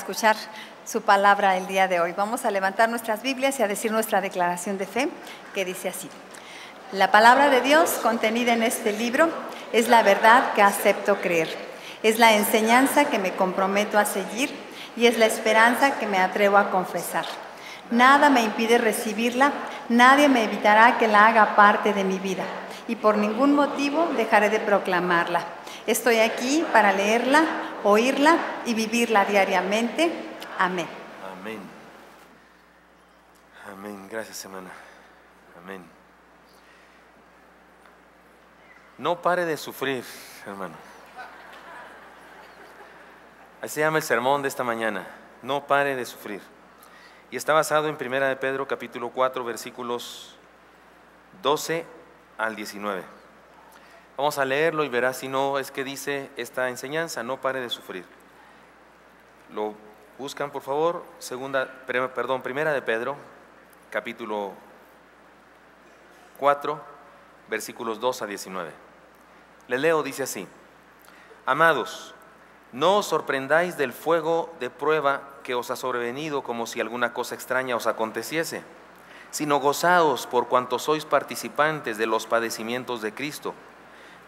escuchar su palabra el día de hoy. Vamos a levantar nuestras Biblias y a decir nuestra declaración de fe, que dice así: la palabra de Dios contenida en este libro es la verdad que acepto creer, es la enseñanza que me comprometo a seguir y es la esperanza que me atrevo a confesar. Nada me impide recibirla, nadie me evitará que la haga parte de mi vida y por ningún motivo dejaré de proclamarla. Estoy aquí para leerla, oírla y vivirla diariamente. Amén. Amén. Amén. Gracias, hermana. Amén. No pare de sufrir, hermano. Así se llama el sermón de esta mañana. No pare de sufrir. Y está basado en 1 de Pedro, capítulo 4, versículos 12 al 19. Vamos a leerlo y verá si no es que dice esta enseñanza: no pare de sufrir. Lo buscan, por favor. 1 de Pedro, capítulo 4, versículos 2 a 19. Le leo, dice así: amados, no os sorprendáis del fuego de prueba que os ha sobrevenido como si alguna cosa extraña os aconteciese, sino gozaos por cuanto sois participantes de los padecimientos de Cristo,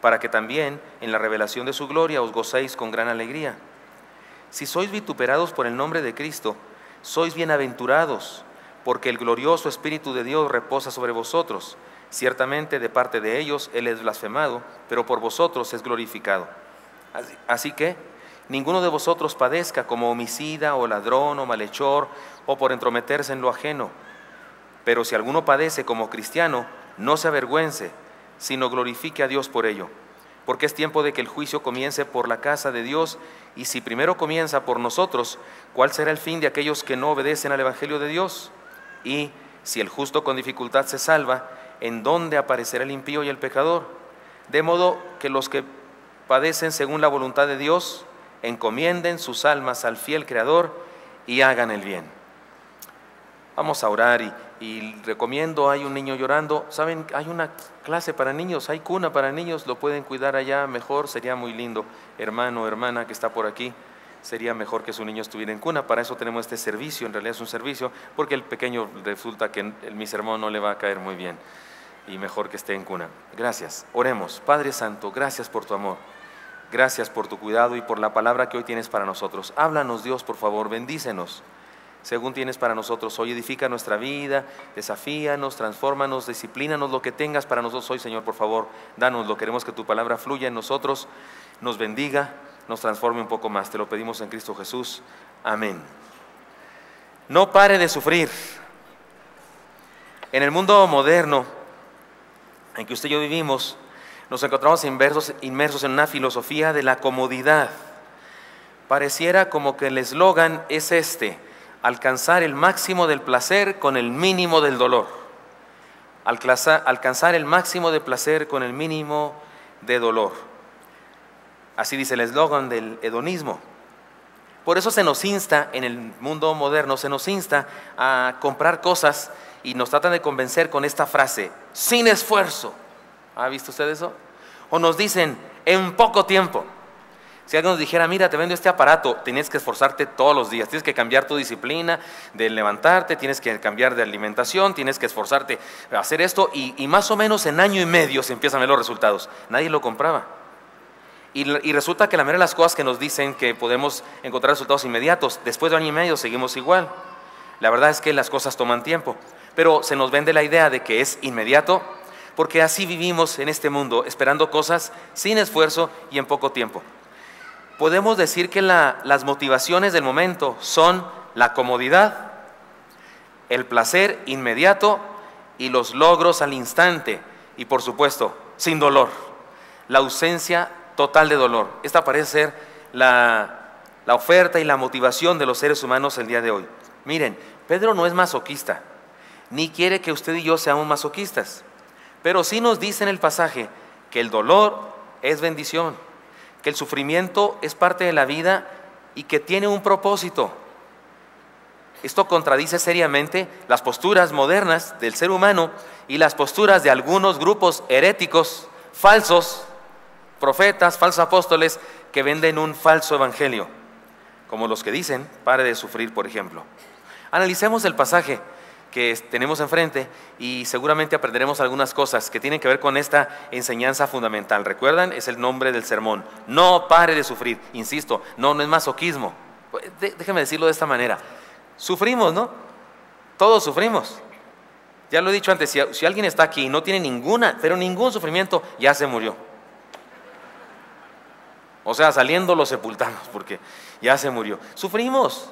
para que también en la revelación de su gloria os gocéis con gran alegría. Si sois vituperados por el nombre de Cristo, sois bienaventurados, porque el glorioso Espíritu de Dios reposa sobre vosotros. Ciertamente de parte de ellos Él es blasfemado, pero por vosotros es glorificado. Así que ninguno de vosotros padezca como homicida o ladrón o malhechor o por entrometerse en lo ajeno. Pero si alguno padece como cristiano, no se avergüence, sino glorifique a Dios por ello. Porque es tiempo de que el juicio comience por la casa de Dios, y si primero comienza por nosotros, ¿cuál será el fin de aquellos que no obedecen al Evangelio de Dios? Y si el justo con dificultad se salva, ¿en dónde aparecerá el impío y el pecador? De modo que los que padecen según la voluntad de Dios, encomienden sus almas al fiel Creador y hagan el bien. Vamos a orar y recomiendo, hay un niño llorando, ¿saben? Hay una clase para niños, hay cuna para niños, lo pueden cuidar allá mejor, sería muy lindo. Hermano o hermana que está por aquí, sería mejor que su niño estuviera en cuna. Para eso tenemos este servicio, en realidad es un servicio, porque el pequeño resulta que mi sermón no le va a caer muy bien y mejor que esté en cuna. Gracias, oremos. Padre Santo, gracias por tu amor, gracias por tu cuidado y por la palabra que hoy tienes para nosotros. Háblanos, Dios, por favor, bendícenos según tienes para nosotros hoy. Edifica nuestra vida, desafíanos, transfórmanos, disciplínanos, lo que tengas para nosotros hoy, Señor, por favor, dánoslo. Queremos que tu palabra fluya en nosotros, nos bendiga, nos transforme un poco más. Te lo pedimos en Cristo Jesús. Amén. No pare de sufrir. En el mundo moderno en que usted y yo vivimos, nos encontramos inmersos en una filosofía de la comodidad. Pareciera como que el eslogan es alcanzar el máximo del placer con el mínimo del dolor. Alcanzar el máximo de placer con el mínimo de dolor. Así dice el eslogan del hedonismo. Por eso se nos insta, en el mundo moderno, se nos insta a comprar cosas y nos tratan de convencer con esta frase: sin esfuerzo. ¿Ha visto usted eso? O nos dicen: en poco tiempo. Si alguien nos dijera: mira, te vendo este aparato, tienes que esforzarte todos los días, tienes que cambiar tu disciplina de levantarte, tienes que cambiar de alimentación, tienes que esforzarte a hacer esto, y más o menos en año y medio se empiezan a ver los resultados. Nadie lo compraba. Y resulta que la mayoría de las cosas que nos dicen que podemos encontrar resultados inmediatos, después de año y medio seguimos igual. La verdad es que las cosas toman tiempo, pero se nos vende la idea de que es inmediato, porque así vivimos en este mundo, esperando cosas sin esfuerzo y en poco tiempo. Podemos decir que las motivaciones del momento son la comodidad, el placer inmediato y los logros al instante, y por supuesto, sin dolor, la ausencia total de dolor. Esta parece ser la oferta y la motivación de los seres humanos el día de hoy. Miren, Pedro no es masoquista, ni quiere que usted y yo seamos masoquistas, pero sí nos dice en el pasaje que el dolor es bendición, que el sufrimiento es parte de la vida y que tiene un propósito. Esto contradice seriamente las posturas modernas del ser humano y las posturas de algunos grupos heréticos, falsos profetas, falsos apóstoles que venden un falso evangelio. como los que dicen, pare de sufrir, por ejemplo. Analicemos el pasaje que tenemos enfrente y seguramente aprenderemos algunas cosas que tienen que ver con esta enseñanza fundamental. ¿Recuerdan? Es el nombre del sermón. No pare de sufrir. Insisto, no es masoquismo. Déjeme decirlo de esta manera. Sufrimos, ¿no? Todos sufrimos. Ya lo he dicho antes, si alguien está aquí y no tiene ningún sufrimiento, ya se murió. O sea, saliendo lo sepultamos porque ya se murió. Sufrimos.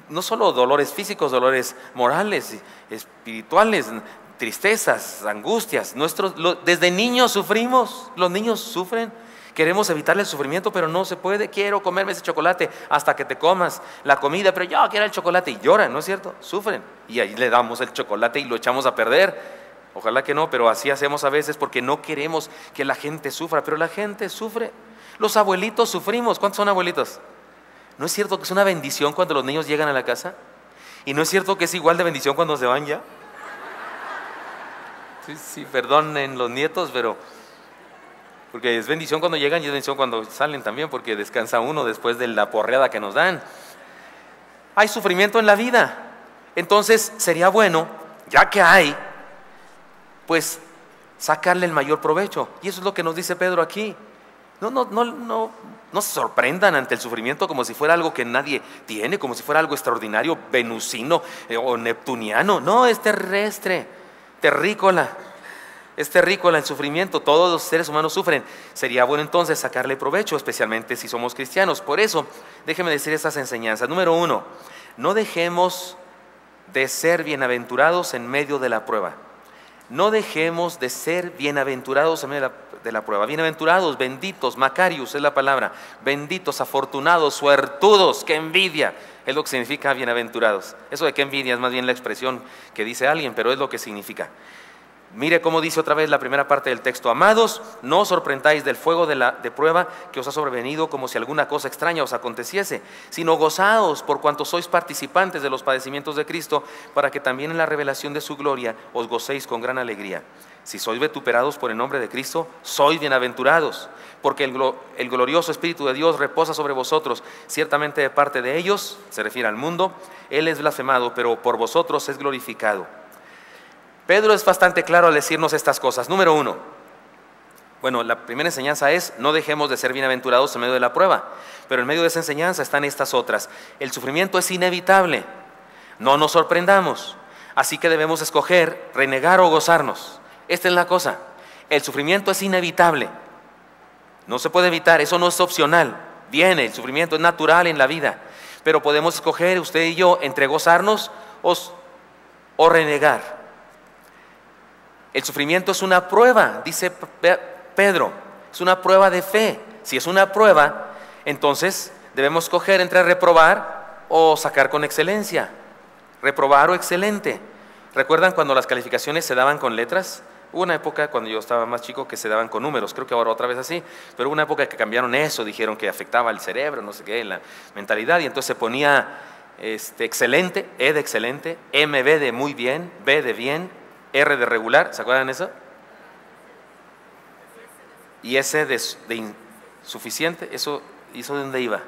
No solo dolores físicos, dolores morales, espirituales, tristezas, angustias. Desde niños sufrimos, los niños sufren. Queremos evitarle el sufrimiento, pero no se puede. Quiero comerme ese chocolate hasta que te comas la comida, pero yo quiero el chocolate. Y lloran, ¿no es cierto? Sufren. Y ahí le damos el chocolate y lo echamos a perder. Ojalá que no, pero así hacemos a veces porque no queremos que la gente sufra, pero la gente sufre. Los abuelitos sufrimos. ¿Cuántos son abuelitos? ¿No es cierto que es una bendición cuando los niños llegan a la casa? ¿Y no es cierto que es igual de bendición cuando se van ya? Sí, perdonen los nietos, pero porque es bendición cuando llegan y es bendición cuando salen también, porque descansa uno después de la porreada que nos dan. Hay sufrimiento en la vida. Entonces sería bueno, ya que hay, pues sacarle el mayor provecho. Y eso es lo que nos dice Pedro aquí. No se sorprendan ante el sufrimiento como si fuera algo que nadie tiene, como si fuera algo extraordinario, venusino o neptuniano. No, es terrestre, terrícola. Es terrícola el sufrimiento, todos los seres humanos sufren. Sería bueno entonces sacarle provecho, especialmente si somos cristianos. Por eso, déjeme decir estas enseñanzas. Número 1, no dejemos de ser bienaventurados en medio de la prueba. No dejemos de ser bienaventurados en medio de la prueba. Bienaventurados, benditos, Macarius es la palabra. Benditos, afortunados, suertudos, qué envidia. Es lo que significa bienaventurados. Eso de qué envidia es más bien la expresión que dice alguien, pero es lo que significa. Mire cómo dice otra vez la primera parte del texto. Amados, no os sorprendáis del fuego de prueba que os ha sobrevenido como si alguna cosa extraña os aconteciese, sino gozaos por cuanto sois participantes de los padecimientos de Cristo, para que también en la revelación de su gloria os gocéis con gran alegría. Si sois vituperados por el nombre de Cristo, sois bienaventurados, porque el glorioso Espíritu de Dios reposa sobre vosotros. Ciertamente de parte de ellos, se refiere al mundo, Él es blasfemado, pero por vosotros es glorificado. Pedro es bastante claro al decirnos estas cosas. Número 1, bueno, la primera enseñanza es: no dejemos de ser bienaventurados en medio de la prueba. Pero en medio de esa enseñanza están estas otras. El sufrimiento es inevitable, no nos sorprendamos. Así que debemos escoger renegar o gozarnos. Esta es la cosa, el sufrimiento es inevitable, no se puede evitar, eso no es opcional. Viene, el sufrimiento es natural en la vida, pero podemos escoger usted y yo entre gozarnos o renegar. El sufrimiento es una prueba, dice Pedro, es una prueba de fe. Si es una prueba, entonces debemos escoger entre reprobar o sacar con excelencia. Reprobar o excelente. ¿Recuerdan cuando las calificaciones se daban con letras? Hubo una época cuando yo estaba más chico que se daban con números, creo que ahora otra vez así, pero hubo una época que cambiaron eso, dijeron que afectaba al cerebro, no sé qué, la mentalidad, y entonces se ponía excelente, E de excelente, MB de muy bien, B de bien, R de regular, ¿se acuerdan de eso? Y S de insuficiente, ¿eso de dónde iba?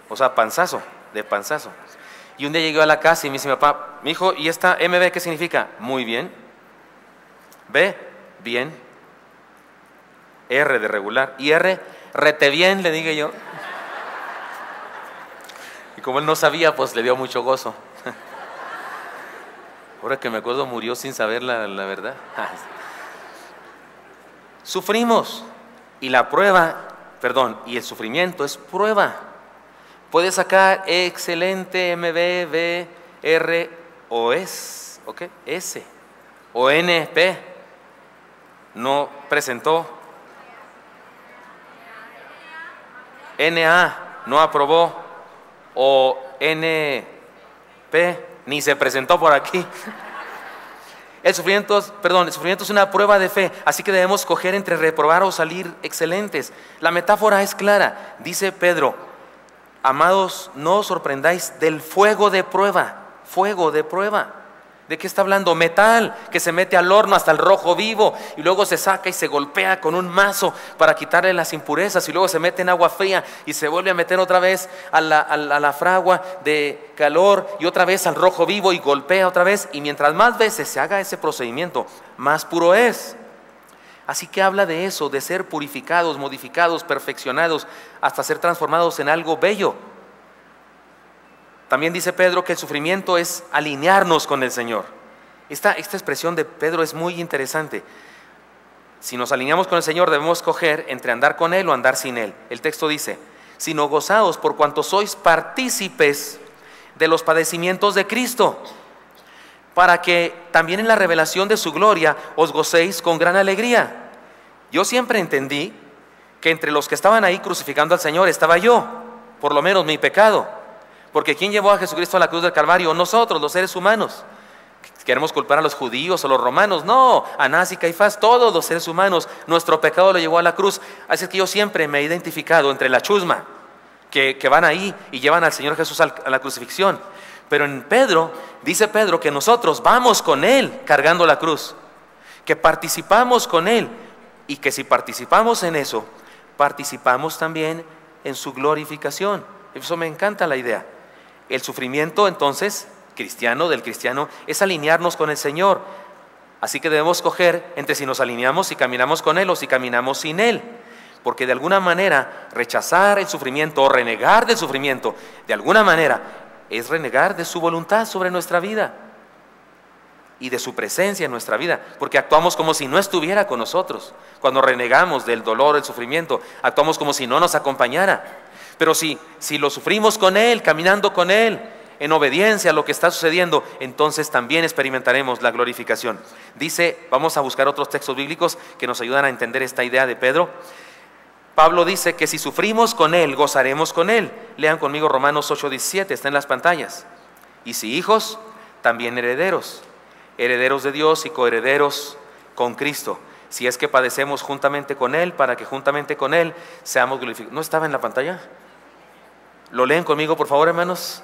O sea, panzazo, de panzazo. Y un día llegué a la casa y me dice mi papá: mi hijo, ¿y esta MB qué significa? Muy bien. B, bien. R de regular. Y R, rete bien, le dije yo. Y como él no sabía, pues le dio mucho gozo. Ahora que me acuerdo, murió sin saber la verdad. Sufrimos. Y la prueba, y el sufrimiento es prueba. Puede sacar excelente, MB, B, R o S, ¿ok? S. O NP. No presentó. NA, no aprobó. O NP, ni se presentó por aquí. El sufrimiento es una prueba de fe, así que debemos escoger entre reprobar o salir excelentes. La metáfora es clara, dice Pedro: amados, no os sorprendáis del fuego de prueba. Fuego de prueba. ¿De qué está hablando? Metal, que se mete al horno hasta el rojo vivo y luego se saca y se golpea con un mazo para quitarle las impurezas y luego se mete en agua fría y se vuelve a meter otra vez a la fragua de calor y otra vez al rojo vivo y golpea otra vez, y mientras más veces se haga ese procedimiento, más puro es. Así que habla de eso, de ser purificados, modificados, perfeccionados, hasta ser transformados en algo bello. También dice Pedro que el sufrimiento es alinearnos con el Señor. Esta expresión de Pedro es muy interesante. Si nos alineamos con el Señor, debemos escoger entre andar con Él o andar sin Él. El texto dice: sino gozaos por cuanto sois partícipes de los padecimientos de Cristo, para que también en la revelación de su gloria os gocéis con gran alegría. Yo siempre entendí que entre los que estaban ahí crucificando al Señor estaba yo, por lo menos mi pecado. Porque ¿quién llevó a Jesucristo a la cruz del Calvario? Nosotros, los seres humanos. ¿Queremos culpar a los judíos o los romanos? No, Anás y Caifás, todos los seres humanos. Nuestro pecado lo llevó a la cruz. Así es que yo siempre me he identificado entre la chusma, que van ahí y llevan al Señor Jesús a la crucifixión. Pero en Pedro, dice Pedro que nosotros vamos con Él cargando la cruz, que participamos con Él, y que si participamos en eso, participamos también en su glorificación. Eso me encanta la idea. El sufrimiento, entonces, del cristiano, es alinearnos con el Señor. Así que debemos escoger entre si nos alineamos y caminamos con Él o si caminamos sin Él. Porque de alguna manera rechazar el sufrimiento o renegar del sufrimiento, de alguna manera, es renegar de su voluntad sobre nuestra vida y de su presencia en nuestra vida, porque actuamos como si no estuviera con nosotros. Cuando renegamos del dolor, del sufrimiento, actuamos como si no nos acompañara. Pero si lo sufrimos con Él, caminando con Él, en obediencia a lo que está sucediendo, entonces también experimentaremos la glorificación. Dice, vamos a buscar otros textos bíblicos que nos ayudan a entender esta idea de Pedro. Pablo dice que si sufrimos con Él, gozaremos con Él. Lean conmigo Romanos 8:17, está en las pantallas. Y si hijos, también herederos, herederos de Dios y coherederos con Cristo, si es que padecemos juntamente con Él, para que juntamente con Él seamos glorificados. ¿No estaba en la pantalla? ¿Lo leen conmigo, por favor, hermanos?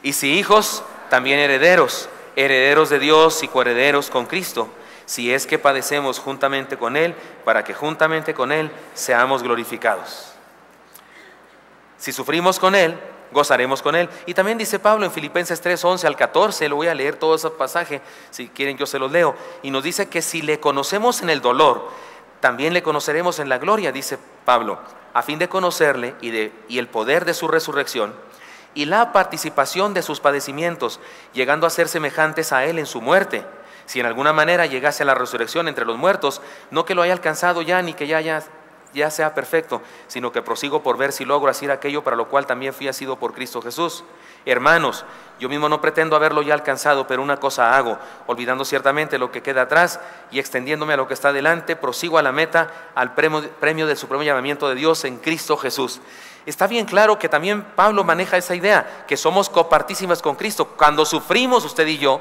Y si hijos, también herederos, herederos de Dios y coherederos con Cristo, si es que padecemos juntamente con Él, para que juntamente con Él seamos glorificados. Si sufrimos con Él, gozaremos con Él. Y también dice Pablo en Filipenses 3:11 al 14, lo voy a leer todo ese pasaje, si quieren yo se los leo, y nos dice que si le conocemos en el dolor, también le conoceremos en la gloria, dice Pablo, a fin de conocerle y el poder de su resurrección y la participación de sus padecimientos, llegando a ser semejantes a Él en su muerte, si en alguna manera llegase a la resurrección entre los muertos, no que lo haya alcanzado ya, ni que ya sea perfecto, sino que prosigo por ver si logro hacer aquello para lo cual también fui asido por Cristo Jesús. Hermanos, yo mismo no pretendo haberlo ya alcanzado, pero una cosa hago, olvidando ciertamente lo que queda atrás y extendiéndome a lo que está delante, prosigo a la meta, al premio del supremo llamamiento de Dios en Cristo Jesús. Está bien claro que también Pablo maneja esa idea, que somos copartícimas con Cristo. Cuando sufrimos usted y yo,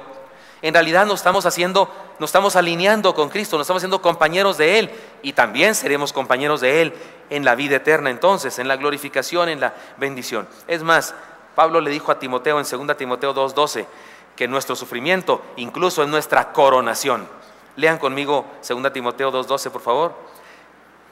en realidad nos estamos alineando con Cristo, nos estamos haciendo compañeros de Él, y también seremos compañeros de Él en la vida eterna entonces, en la glorificación, en la bendición. Es más, Pablo le dijo a Timoteo en 2 Timoteo 2:12 que nuestro sufrimiento incluso es nuestra coronación. Lean conmigo 2 Timoteo 2:12, por favor.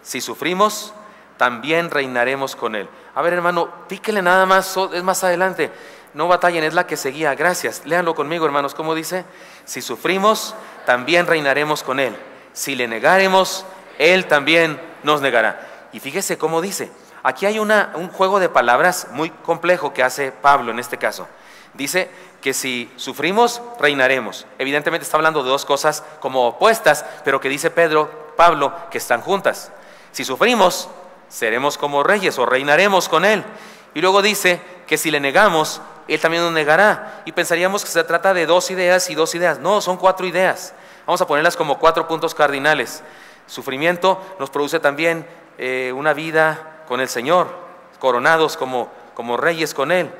Si sufrimos, también reinaremos con Él. A ver, hermano, píquele nada más, es más adelante. No batallen, es la que seguía. Gracias. Léanlo conmigo, hermanos. ¿Cómo dice? Si sufrimos, también reinaremos con Él. Si le negaremos, Él también nos negará. Y fíjese cómo dice. Aquí hay un juego de palabras muy complejo que hace Pablo en este caso. Dice que si sufrimos, reinaremos. Evidentemente está hablando de dos cosas como opuestas, pero que dice Pablo, que están juntas. Si sufrimos, seremos como reyes o reinaremos con Él. Y luego dice que si le negamos, Él también nos negará. Y pensaríamos que se trata de dos ideas y dos ideas. No, son 4 ideas. Vamos a ponerlas como 4 puntos cardinales. Sufrimiento nos produce también una vida con el Señor, coronados como reyes con Él.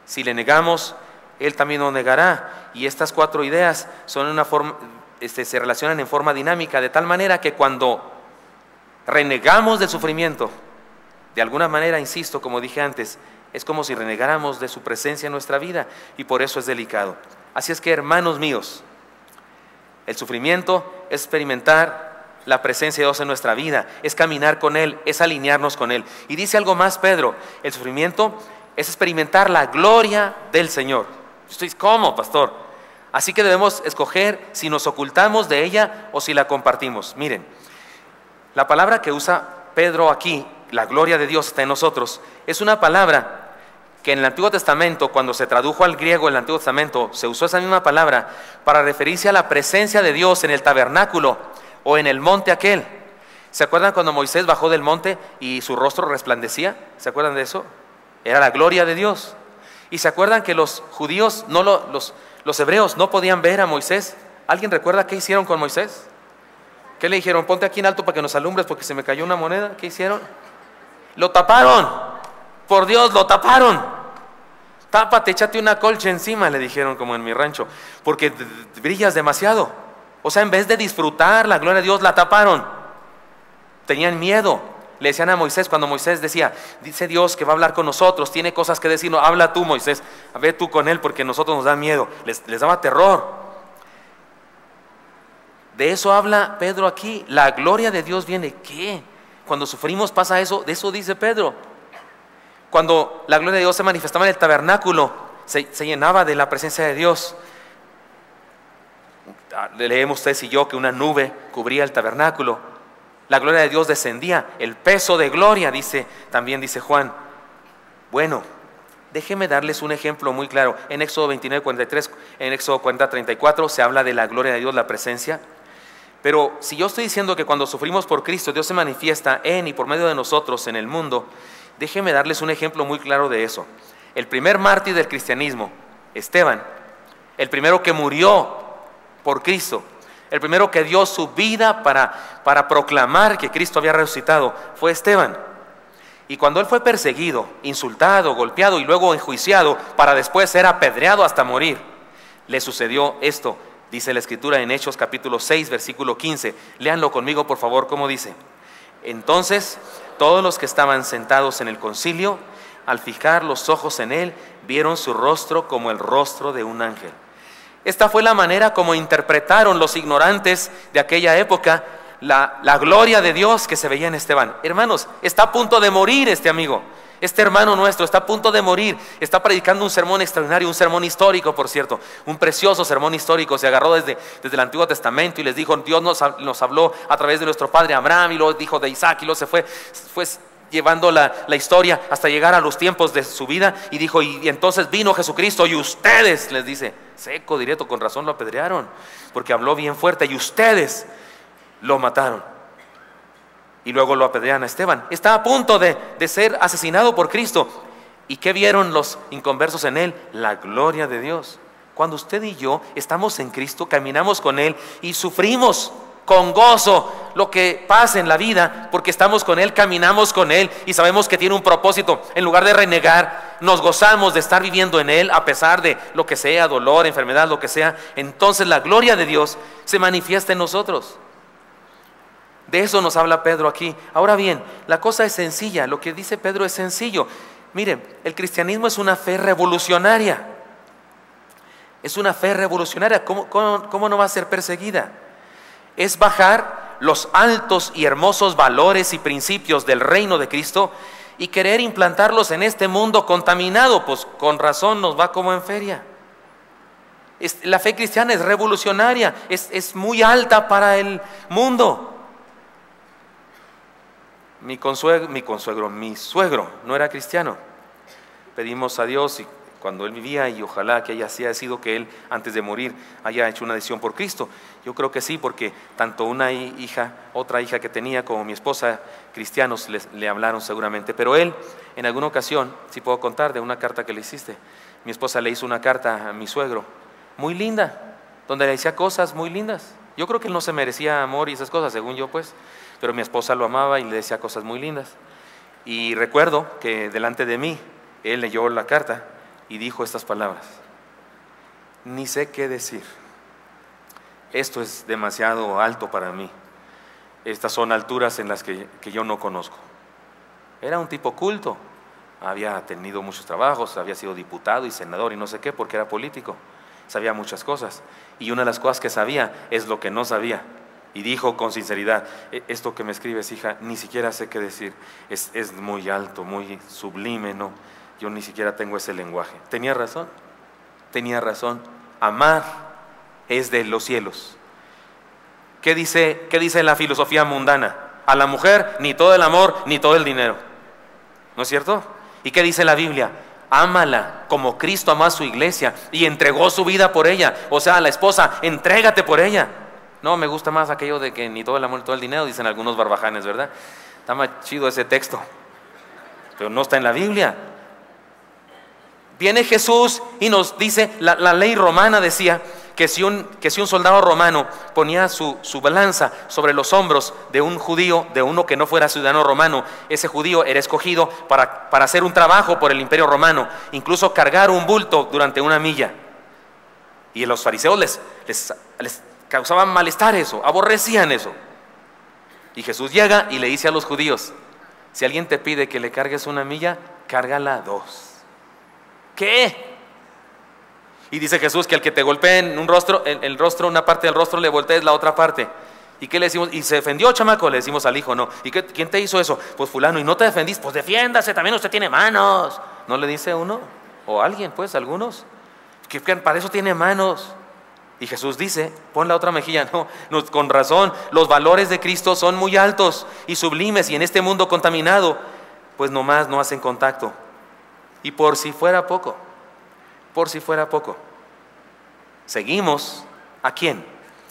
Si le negamos, Él también nos negará. Y estas 4 ideas son se relacionan en forma dinámica, de tal manera que cuando renegamos del sufrimiento, de alguna manera, insisto, como dije antes, es como si renegáramos de su presencia en nuestra vida, y por eso es delicado. Así es que, hermanos míos, el sufrimiento es experimentar la presencia de Dios en nuestra vida, es caminar con Él, es alinearnos con Él. Y dice algo más Pedro, el sufrimiento es experimentar la gloria del Señor. ¿Cómo, pastor? Así que debemos escoger si nos ocultamos de ella o si la compartimos. Miren, la palabra que usa Pedro aquí, la gloria de Dios está en nosotros, es una palabra que en el Antiguo Testamento, cuando se tradujo al griego en el Antiguo Testamento, se usó esa misma palabra para referirse a la presencia de Dios en el tabernáculo o en el monte aquel. ¿Se acuerdan cuando Moisés bajó del monte y su rostro resplandecía? ¿Se acuerdan de eso? Era la gloria de Dios. ¿Y se acuerdan que los judíos, los hebreos no podían ver a Moisés? ¿Alguien recuerda qué hicieron con Moisés? ¿Qué le dijeron? Ponte aquí en alto para que nos alumbres porque se me cayó una moneda. ¿Qué hicieron? Lo taparon. Por Dios, lo taparon. Tápate, échate una colcha encima, le dijeron como en mi rancho, porque brillas demasiado. O sea, en vez de disfrutar la gloria de Dios, la taparon. Tenían miedo. Le decían a Moisés, cuando Moisés decía, dice Dios que va a hablar con nosotros, tiene cosas que decirnos, habla tú, Moisés, ve tú con él porque a nosotros nos da miedo. Les daba terror. De eso habla Pedro aquí. La gloria de Dios viene. ¿Qué? Cuando sufrimos pasa eso. De eso dice Pedro. Cuando la gloria de Dios se manifestaba en el tabernáculo, se llenaba de la presencia de Dios. Leemos ustedes y yo que una nube cubría el tabernáculo. La gloria de Dios descendía, el peso de gloria, también dice Juan. Bueno, déjenme darles un ejemplo muy claro. En Éxodo 29, 43, en Éxodo 40, 34 se habla de la gloria de Dios, la presencia. Pero si yo estoy diciendo que cuando sufrimos por Cristo, Dios se manifiesta en y por medio de nosotros en el mundo, déjenme darles un ejemplo muy claro de eso. El primer mártir del cristianismo, Esteban, el primero que murió por Cristo, el primero que dio su vida para proclamar que Cristo había resucitado, fue Esteban. Y cuando él fue perseguido, insultado, golpeado y luego enjuiciado para después ser apedreado hasta morir, le sucedió esto. Dice la Escritura en Hechos capítulo 6, versículo 15. Léanlo conmigo, por favor, ¿cómo dice? Entonces, todos los que estaban sentados en el concilio, al fijar los ojos en él, vieron su rostro como el rostro de un ángel. Esta fue la manera como interpretaron los ignorantes de aquella época la gloria de Dios que se veía en Esteban. Hermanos, está a punto de morir este amigo. Este hermano nuestro está a punto de morir, está predicando un sermón extraordinario, un sermón histórico, por cierto, un precioso sermón histórico. Se agarró desde el Antiguo Testamento y les dijo, Dios nos habló a través de nuestro padre Abraham, y luego dijo de Isaac, y luego se fue llevando la historia hasta llegar a los tiempos de su vida, y dijo, y entonces vino Jesucristo, y ustedes, les dice, seco, directo, con razón lo apedrearon, porque habló bien fuerte, y ustedes lo mataron. Y luego lo apedrean a Esteban. Está a punto de ser asesinado por Cristo. ¿Y qué vieron los inconversos en él? La gloria de Dios. Cuando usted y yo estamos en Cristo, caminamos con Él y sufrimos con gozo lo que pasa en la vida, porque estamos con Él, caminamos con Él y sabemos que tiene un propósito. En lugar de renegar, nos gozamos de estar viviendo en Él a pesar de lo que sea, dolor, enfermedad, lo que sea. Entonces la gloria de Dios se manifiesta en nosotros. De eso nos habla Pedro aquí. Ahora bien, la cosa es sencilla, lo que dice Pedro es sencillo. Miren, el cristianismo es una fe revolucionaria. Es una fe revolucionaria. ¿Cómo no va a ser perseguida? Es bajar los altos y hermosos valores y principios del reino de Cristo y querer implantarlos en este mundo contaminado. Pues con razón nos va como en feria. La fe cristiana es revolucionaria, es muy alta para el mundo. Mi suegro no era cristiano. Pedimos a Dios y cuando él vivía, y ojalá que haya sido que él antes de morir haya hecho una decisión por Cristo. Yo creo que sí, porque tanto otra hija que tenía como mi esposa, cristianos, le hablaron seguramente. Pero él, en alguna ocasión, si puedo contar de una carta que le hiciste, mi esposa le hizo una carta a mi suegro, muy linda, donde le decía cosas muy lindas. Yo creo que él no se merecía amor y esas cosas, según yo pues, pero mi esposa lo amaba y le decía cosas muy lindas. Y recuerdo que delante de mí, él leyó la carta y dijo estas palabras: ni sé qué decir, esto es demasiado alto para mí, estas son alturas en las que yo no conozco. Era un tipo culto, había tenido muchos trabajos, había sido diputado y senador y no sé qué, porque era político. sabía muchas cosas. Y una de las cosas que sabía es lo que no sabía. Y dijo con sinceridad: esto que me escribes, hija, ni siquiera sé qué decir. Es muy alto, muy sublime, ¿no? Yo ni siquiera tengo ese lenguaje. Tenía razón, tenía razón. Amar es de los cielos. ¿Qué dice la filosofía mundana? A la mujer ni todo el amor ni todo el dinero. ¿No es cierto? ¿Y qué dice la Biblia? Ámala como Cristo amó a su iglesia y entregó su vida por ella. O sea, a la esposa, entrégate por ella. No, me gusta más aquello de que ni todo el amor ni todo el dinero, dicen algunos barbajanes, ¿verdad? Está más chido ese texto, pero no está en la Biblia. Viene Jesús y nos dice, la ley romana decía que si un soldado romano ponía su balanza sobre los hombros de un judío, de uno que no fuera ciudadano romano, ese judío era escogido para hacer un trabajo por el imperio romano, incluso cargar un bulto durante una milla. Y a los fariseos les causaban malestar eso, aborrecían eso. Y Jesús llega y le dice a los judíos: si alguien te pide que le cargues una milla, cárgala 2. ¿Qué? Y dice Jesús que al que te golpee en un rostro, el rostro, una parte del rostro, le voltees la otra parte. ¿Y qué le decimos? Y se ofendió, chamaco, le decimos al hijo, ¿no? ¿Y quién te hizo eso? Pues fulano. ¿Y no te defendiste? Pues defiéndase, también usted tiene manos. ¿No le dice uno? O alguien, pues, algunos. Que para eso tiene manos. Y Jesús dice: pon la otra mejilla. No, con razón, los valores de Cristo son muy altos y sublimes, y en este mundo contaminado, pues nomás no hacen contacto. Y por si fuera poco, seguimos ¿a quién?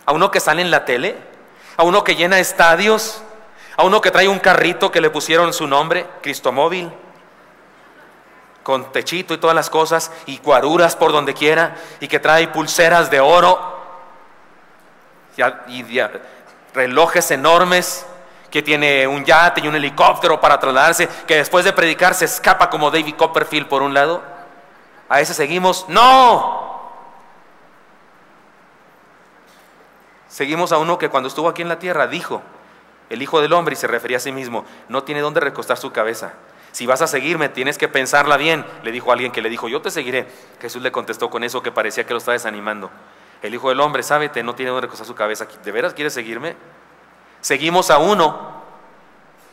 ¿A uno que sale en la tele? ¿A uno que llena estadios? ¿A uno que trae un carrito que le pusieron su nombre, Cristomóvil, con techito y todas las cosas, y guaruras por donde quiera, y que trae pulseras de oro y relojes enormes, que tiene un yate y un helicóptero para trasladarse, que después de predicar se escapa como David Copperfield por un lado? ¿A ese seguimos? ¡No! Seguimos a uno que cuando estuvo aquí en la tierra dijo: el Hijo del Hombre, y se refería a sí mismo, no tiene dónde recostar su cabeza. Si vas a seguirme, tienes que pensarla bien, le dijo a alguien que le dijo: yo te seguiré. Jesús le contestó con eso que parecía que lo estaba desanimando: el Hijo del Hombre, sábete, no tiene dónde recostar su cabeza. ¿De veras quieres seguirme? Seguimos a uno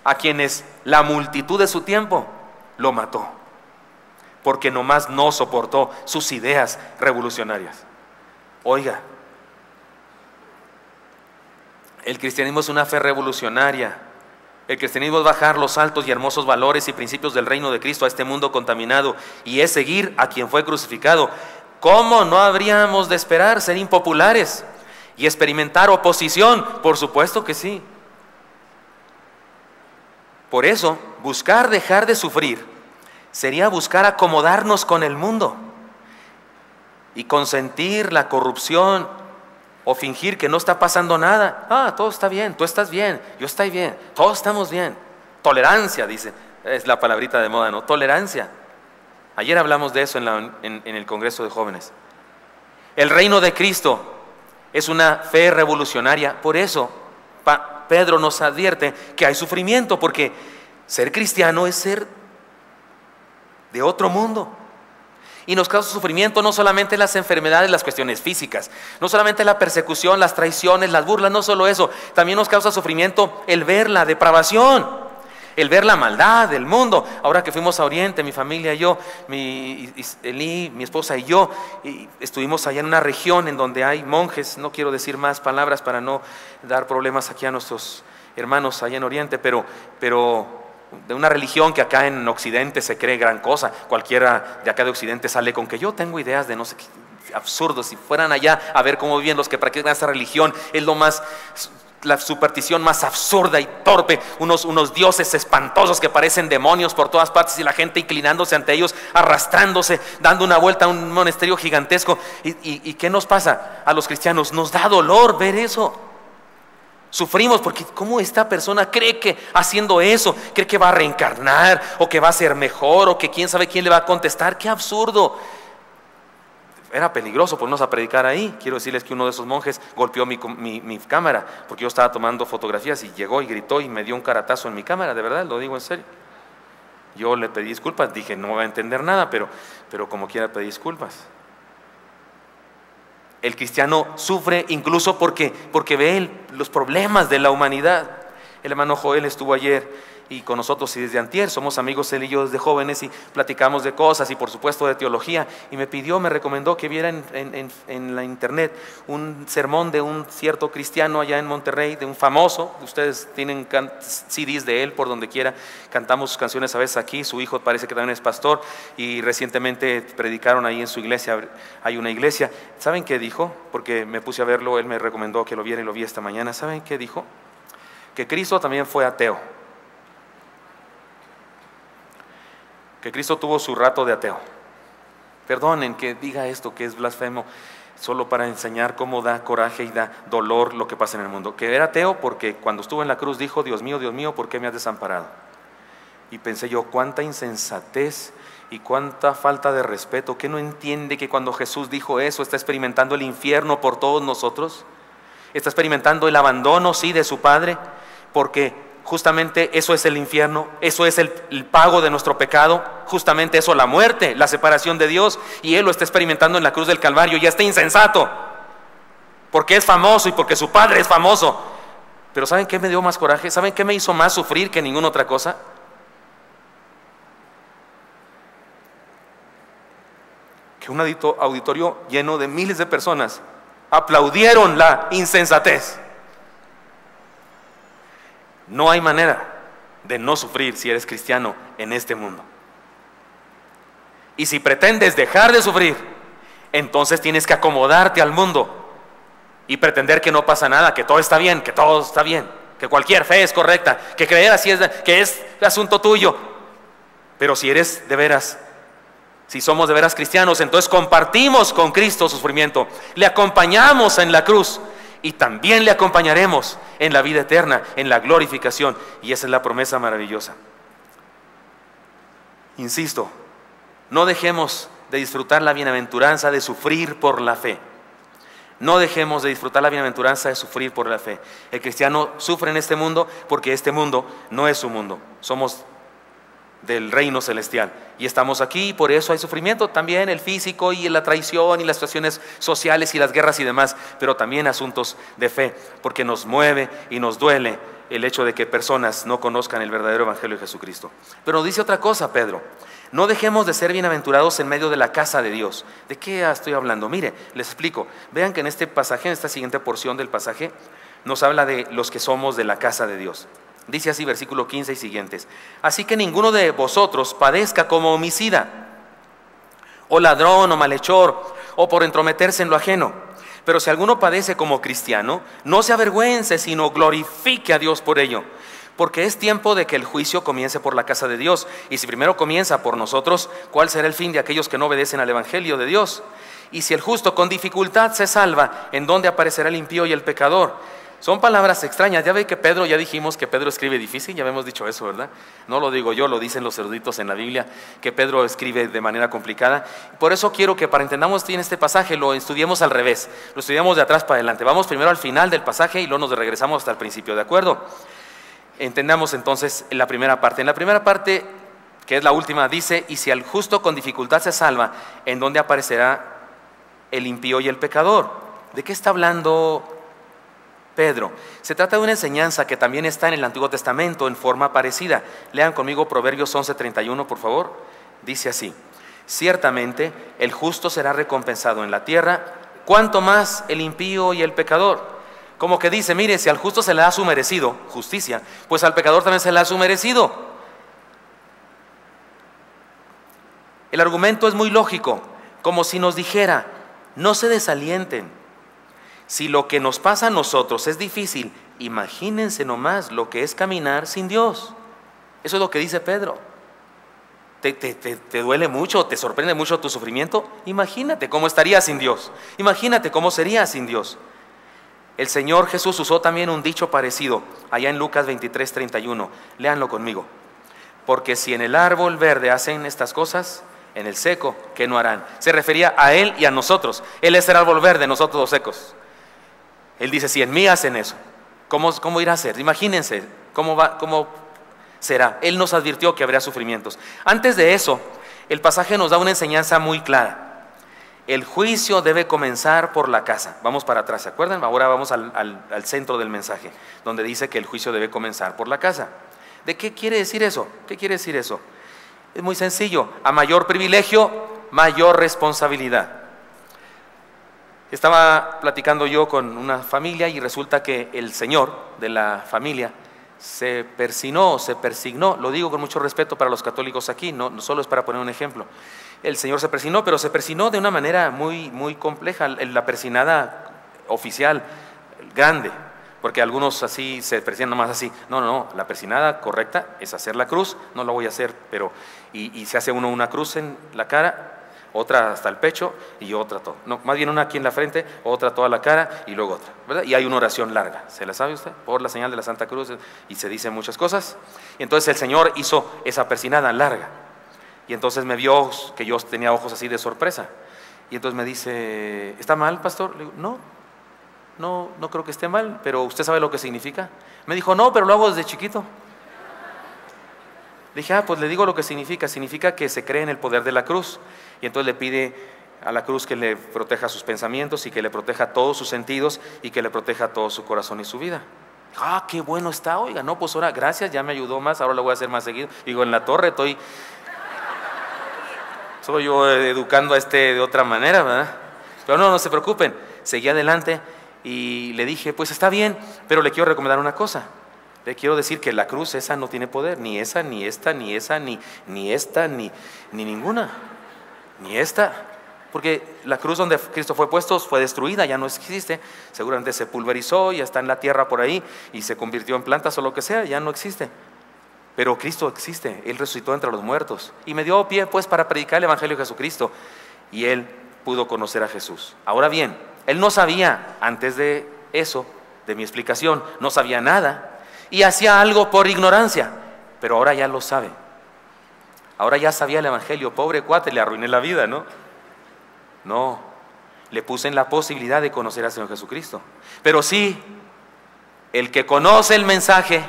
a quienes la multitud de su tiempo lo mató, porque nomás no soportó sus ideas revolucionarias. Oiga, el cristianismo es una fe revolucionaria. El cristianismo es bajar los altos y hermosos valores y principios del reino de Cristo a este mundo contaminado, y es seguir a quien fue crucificado. ¿Cómo no habríamos de esperar ser impopulares y experimentar oposición? Por supuesto que sí. Por eso, buscar dejar de sufrir sería buscar acomodarnos con el mundo y consentir la corrupción o fingir que no está pasando nada. Todo está bien, tú estás bien, yo estoy bien, todos estamos bien. Tolerancia, dice, es la palabrita de moda, ¿no? Tolerancia. Ayer hablamos de eso en el Congreso de Jóvenes. El reino de Cristo es una fe revolucionaria. Por eso Pedro nos advierte que hay sufrimiento, porque ser cristiano es ser de otro mundo. Y nos causa sufrimiento no solamente las enfermedades, las cuestiones físicas, no solamente la persecución, las traiciones, las burlas, no solo eso. También nos causa sufrimiento el ver la depravación, el ver la maldad del mundo. Ahora que fuimos a Oriente, mi familia y yo, Elí, mi esposa y yo, y estuvimos allá en una región en donde hay monjes. No quiero decir más palabras para no dar problemas aquí a nuestros hermanos allá en Oriente, pero de una religión que acá en Occidente se cree gran cosa. Cualquiera de acá de Occidente sale con que yo tengo ideas de no sé qué, absurdo. Si fueran allá a ver cómo viven los que practican esa religión, es la superstición más absurda y torpe. Unos dioses espantosos que parecen demonios por todas partes, y la gente inclinándose ante ellos, arrastrándose, dando una vuelta a un monasterio gigantesco. ¿Y qué nos pasa a los cristianos? Nos da dolor ver eso. Sufrimos porque ¿cómo esta persona cree que haciendo eso, cree que va a reencarnar, o que va a ser mejor, o que quién sabe quién le va a contestar? ¡Qué absurdo! Era peligroso ponernos a predicar ahí. Quiero decirles que uno de esos monjes golpeó mi cámara, porque yo estaba tomando fotografías, y llegó y gritó y me dio un caratazo en mi cámara. De verdad, lo digo en serio. Yo le pedí disculpas, dije no va a entender nada, pero como quiera pedí disculpas. El cristiano sufre incluso porque ve los problemas de la humanidad. El hermano Joel estuvo ayer y con nosotros y desde antier, somos amigos él y yo desde jóvenes y platicamos de cosas y por supuesto de teología, y me recomendó que viera en la internet un sermón de un cierto cristiano allá en Monterrey, de un famoso. Ustedes tienen CDs de él por donde quiera, cantamos sus canciones a veces aquí. Su hijo parece que también es pastor y recientemente predicaron ahí en su iglesia. Hay una iglesia. ¿Saben qué dijo? Porque me puse a verlo, él me recomendó que lo viera y lo vi esta mañana. ¿Saben qué dijo? Que Cristo también fue ateo, que Cristo tuvo su rato de ateo. Perdonen que diga esto, que es blasfemo, solo para enseñar cómo da coraje y da dolor lo que pasa en el mundo. Que era ateo porque cuando estuvo en la cruz dijo: Dios mío, ¿por qué me has desamparado? Y pensé yo, cuánta insensatez y cuánta falta de respeto, que no entiende que cuando Jesús dijo eso está experimentando el infierno por todos nosotros, está experimentando el abandono, sí, de su Padre, porque justamente eso es el infierno, eso es el pago de nuestro pecado, justamente eso, la muerte, la separación de Dios, y Él lo está experimentando en la cruz del Calvario. Ya está insensato, porque es famoso y porque su Padre es famoso. Pero ¿saben qué me dio más coraje? ¿Saben qué me hizo más sufrir que ninguna otra cosa? Que un auditorio lleno de miles de personas aplaudieron la insensatez. No hay manera de no sufrir si eres cristiano en este mundo. Y si pretendes dejar de sufrir, entonces tienes que acomodarte al mundo y pretender que no pasa nada, que todo está bien, que cualquier fe es correcta, que creer así que es asunto tuyo. Pero si eres de veras, si somos de veras cristianos, entonces compartimos con Cristo su sufrimiento, le acompañamos en la cruz y también le acompañaremos en la vida eterna, en la glorificación. Y esa es la promesa maravillosa. Insisto, no dejemos de disfrutar la bienaventuranza de sufrir por la fe. No dejemos de disfrutar la bienaventuranza de sufrir por la fe. El cristiano sufre en este mundo porque este mundo no es su mundo. Somos del reino celestial y estamos aquí, y por eso hay sufrimiento también, el físico y la traición y las situaciones sociales y las guerras y demás, pero también asuntos de fe, porque nos mueve y nos duele el hecho de que personas no conozcan el verdadero evangelio de Jesucristo. Pero dice otra cosa Pedro: no dejemos de ser bienaventurados en medio de la casa de Dios. ¿De qué estoy hablando? Mire, les explico. Vean que en este pasaje, en esta siguiente porción del pasaje, nos habla de los que somos de la casa de Dios. Dice así, versículo 15 y siguientes: así que ninguno de vosotros padezca como homicida, o ladrón, o malhechor, o por entrometerse en lo ajeno. Pero si alguno padece como cristiano, no se avergüence, sino glorifique a Dios por ello. Porque es tiempo de que el juicio comience por la casa de Dios. Y si primero comienza por nosotros, ¿cuál será el fin de aquellos que no obedecen al evangelio de Dios? Y si el justo con dificultad se salva, ¿en dónde aparecerá el impío y el pecador? Son palabras extrañas. Ya ve que Pedro, ya dijimos que Pedro escribe difícil, ya habíamos dicho eso, ¿verdad? No lo digo yo, lo dicen los eruditos en la Biblia, que Pedro escribe de manera complicada. Por eso quiero que para entendamos bien este pasaje lo estudiemos al revés, lo estudiamos de atrás para adelante. Vamos primero al final del pasaje y luego nos regresamos hasta el principio, ¿de acuerdo? Entendamos entonces la primera parte. En la primera parte, que es la última, dice: y si el justo con dificultad se salva, ¿en dónde aparecerá el impío y el pecador? ¿De qué está hablando Pedro? Se trata de una enseñanza que también está en el Antiguo Testamento en forma parecida. Lean conmigo Proverbios 11:31, por favor. Dice así: ciertamente el justo será recompensado en la tierra, cuanto más el impío y el pecador. Como que dice, mire, si al justo se le da su merecido, justicia, pues al pecador también se le da su merecido. El argumento es muy lógico, como si nos dijera: no se desalienten. Si lo que nos pasa a nosotros es difícil, imagínense nomás lo que es caminar sin Dios. Eso es lo que dice Pedro. ¿Te duele mucho, te sorprende mucho tu sufrimiento? Imagínate cómo estarías sin Dios. Imagínate cómo serías sin Dios. El Señor Jesús usó también un dicho parecido, allá en Lucas 23:31. Léanlo conmigo. Porque si en el árbol verde hacen estas cosas, en el seco, ¿qué no harán? Se refería a Él y a nosotros. Él es el árbol verde, nosotros los secos. Él dice, si en mí hacen eso, ¿cómo irá a ser? Imagínense cómo será. Él nos advirtió que habría sufrimientos. Antes de eso, el pasaje nos da una enseñanza muy clara. El juicio debe comenzar por la casa. Vamos para atrás, ¿se acuerdan? Ahora vamos al centro del mensaje, donde dice que el juicio debe comenzar por la casa. ¿De qué quiere decir eso? ¿Qué quiere decir eso? Es muy sencillo. A mayor privilegio, mayor responsabilidad. Estaba platicando yo con una familia y resulta que el señor de la familia se persignó, lo digo con mucho respeto para los católicos aquí, no solo es para poner un ejemplo. El señor se persignó, pero se persignó de una manera muy compleja, la persinada oficial, grande, porque algunos así se persignan nomás así. No, la persinada correcta es hacer la cruz, no la voy a hacer, pero y se hace uno una cruz en la cara, otra hasta el pecho y otra todo. No, más bien una aquí en la frente, otra toda la cara y luego otra, ¿verdad? Y hay una oración larga, ¿se la sabe usted? Por la señal de la Santa Cruz, y se dicen muchas cosas. Y entonces el Señor hizo esa persinada larga. Y entonces me vio que yo tenía ojos así de sorpresa. Y entonces me dice, ¿está mal, pastor? Le digo, no creo que esté mal, pero ¿usted sabe lo que significa? Me dijo, no, pero lo hago desde chiquito. Dije, pues le digo lo que significa que se cree en el poder de la cruz. Y entonces le pide a la cruz que le proteja sus pensamientos y que le proteja todos sus sentidos y que le proteja todo su corazón y su vida. Qué bueno está, oiga, no, pues ahora, gracias, ya me ayudó más, ahora lo voy a hacer más seguido. Digo, en la torre soy yo educando a de otra manera, ¿verdad? Pero no se preocupen, seguí adelante y le dije, pues está bien, pero le quiero recomendar una cosa. Le quiero decir que la cruz esa no tiene poder, ni esa, ni esta, ni esa, ni esta, ni ninguna, ni esta. Porque la cruz donde Cristo fue puesto fue destruida, ya no existe. Seguramente se pulverizó, ya está en la tierra por ahí y se convirtió en plantas o lo que sea, ya no existe. Pero Cristo existe, Él resucitó entre los muertos y me dio pie pues para predicar el Evangelio de Jesucristo y Él pudo conocer a Jesús. Ahora bien, Él no sabía antes de eso, de mi explicación, no sabía nada y hacía algo por ignorancia, pero ahora ya lo sabe. Ahora ya sabía el Evangelio. Pobre cuate, le arruiné la vida, ¿no? No, le puse en la posibilidad de conocer al Señor Jesucristo. Pero sí, el que conoce el mensaje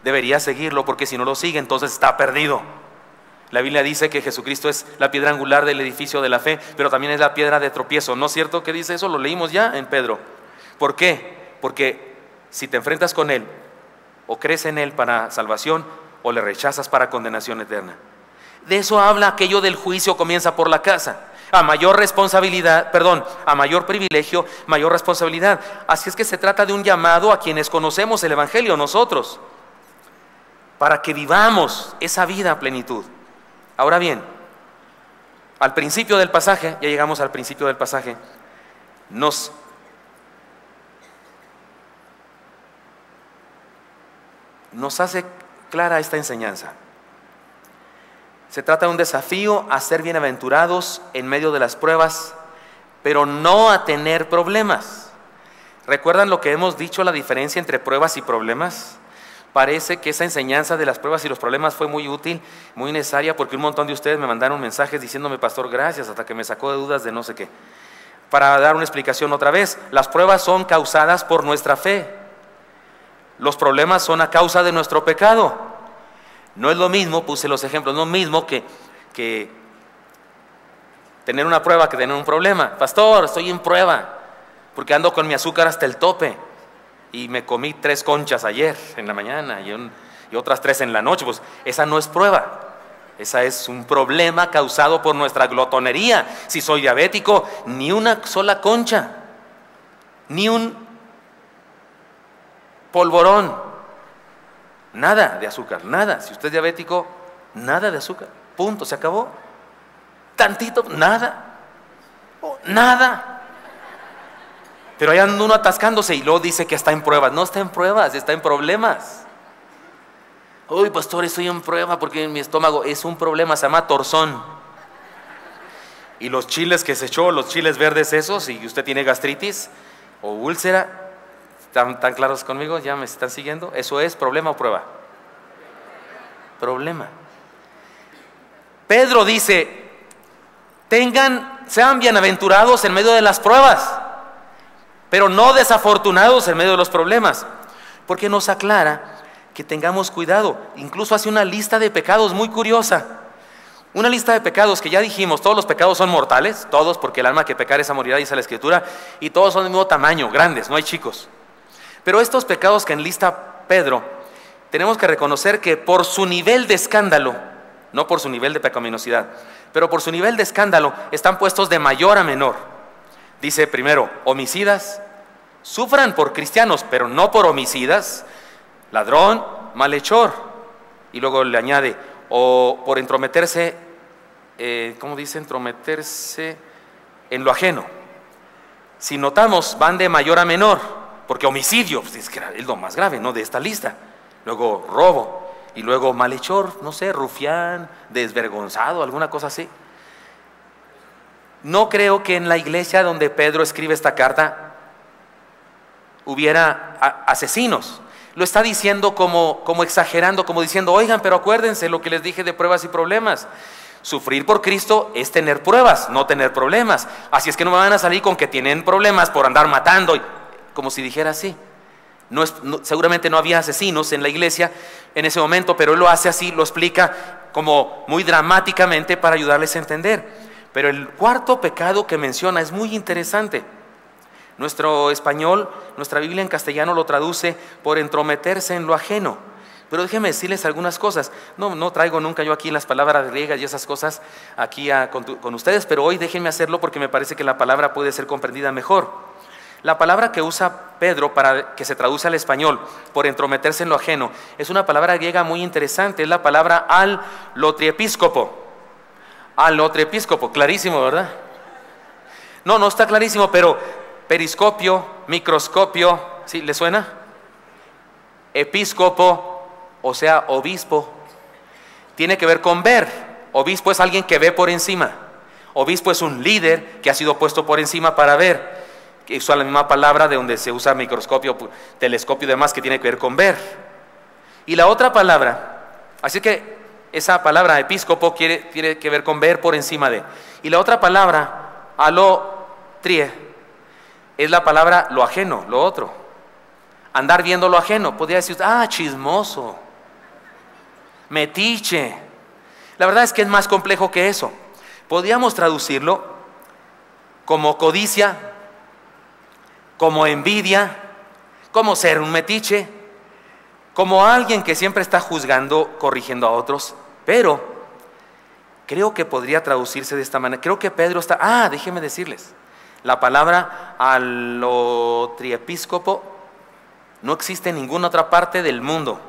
debería seguirlo, porque si no lo sigue entonces está perdido. La Biblia dice que Jesucristo es la piedra angular del edificio de la fe, pero también es la piedra de tropiezo. ¿No es cierto que dice eso? Lo leímos ya en Pedro. ¿Por qué? Porque si te enfrentas con Él, o crees en Él para salvación, o le rechazas para condenación eterna. De eso habla aquello del juicio comienza por la casa. A mayor responsabilidad, a mayor privilegio, mayor responsabilidad. Así es que se trata de un llamado a quienes conocemos el Evangelio, nosotros, para que vivamos esa vida a plenitud. Ahora bien, al principio del pasaje, ya llegamos al principio del pasaje, nos hace clara esta enseñanza. Se trata de un desafío a ser bienaventurados en medio de las pruebas, pero no a tener problemas. ¿Recuerdan lo que hemos dicho, la diferencia entre pruebas y problemas? Parece que esa enseñanza de las pruebas y los problemas fue muy útil, muy necesaria, porque un montón de ustedes me mandaron mensajes diciéndome, pastor, gracias, hasta que me sacó de dudas de no sé qué. Para dar una explicación otra vez, las pruebas son causadas por nuestra fe. Los problemas son a causa de nuestro pecado. No es lo mismo, puse los ejemplos, no es lo mismo que tener una prueba que tener un problema. Pastor, estoy en prueba porque ando con mi azúcar hasta el tope y me comí 3 conchas ayer en la mañana y otras 3 en la noche. Pues esa no es prueba, esa es un problema causado por nuestra glotonería. Si soy diabético, ni una sola concha, ni un polvorón, nada de azúcar, nada. Si usted es diabético, nada de azúcar, punto, se acabó. Tantito, nada, nada. Pero ahí anda uno atascándose y luego dice que está en pruebas. No está en pruebas, está en problemas. Uy, pastor, estoy en prueba porque en mi estómago es un problema, se llama torzón. Y los chiles que se echó, los chiles verdes esos, y usted tiene gastritis o úlcera, ¿Están claros conmigo? ¿Ya me están siguiendo? ¿Eso es problema o prueba? Problema. Pedro dice, sean bienaventurados en medio de las pruebas, pero no desafortunados en medio de los problemas, porque nos aclara que tengamos cuidado. Incluso hace una lista de pecados muy curiosa. Una lista de pecados que ya dijimos, todos los pecados son mortales, todos, porque el alma que pecar esa morirá, dice la Escritura, y todos son del mismo tamaño, grandes, no hay chicos. Pero estos pecados que enlista Pedro, tenemos que reconocer que por su nivel de escándalo, no por su nivel de pecaminosidad, pero por su nivel de escándalo, están puestos de mayor a menor. Dice primero, homicidas, sufran por cristianos, pero no por homicidas, ladrón, malhechor. Y luego le añade, o por entrometerse, ¿cómo dice? Entrometerse en lo ajeno. Si notamos, van de mayor a menor, porque homicidio pues, es lo más grave, ¿no?, de esta lista. Luego robo, y luego malhechor, no sé, rufián, desvergonzado, alguna cosa así. No creo que en la iglesia donde Pedro escribe esta carta hubiera asesinos. Lo está diciendo como exagerando, como diciendo, oigan, pero acuérdense lo que les dije de pruebas y problemas. Sufrir por Cristo es tener pruebas, no tener problemas. Así es que no me van a salir con que tienen problemas por andar matando, como si dijera así. Seguramente no había asesinos en la iglesia en ese momento, pero él lo hace así, lo explica como muy dramáticamente para ayudarles a entender. Pero el cuarto pecado que menciona es muy interesante. Nuestro español, nuestra Biblia en castellano lo traduce por entrometerse en lo ajeno. Pero déjenme decirles algunas cosas. No traigo nunca yo aquí las palabras griegas y esas cosas aquí con ustedes, pero hoy déjenme hacerlo porque me parece que la palabra puede ser comprendida mejor. La palabra que usa Pedro para que se traduce al español por entrometerse en lo ajeno es una palabra griega muy interesante, es la palabra allotriepiscopo. Allotriepiscopo, clarísimo, ¿verdad? No está clarísimo, pero periscopio, microscopio, ¿sí le suena? Episcopo, o sea, obispo, tiene que ver con ver. Obispo es alguien que ve por encima. Obispo es un líder que ha sido puesto por encima para ver. Que usa la misma palabra de donde se usa microscopio, telescopio y demás, que tiene que ver con ver. Y la otra palabra, así que esa palabra episcopo tiene que ver con ver por encima de. Y la otra palabra, alotrie, es la palabra lo ajeno, lo otro. Andar viendo lo ajeno. Podría decir, chismoso, metiche. La verdad es que es más complejo que eso. Podríamos traducirlo como codicia, como envidia, como ser un metiche, como alguien que siempre está juzgando, corrigiendo a otros. Pero creo que podría traducirse de esta manera. Creo que Pedro está, déjenme decirles, la palabra allotriepiscopo no existe en ninguna otra parte del mundo.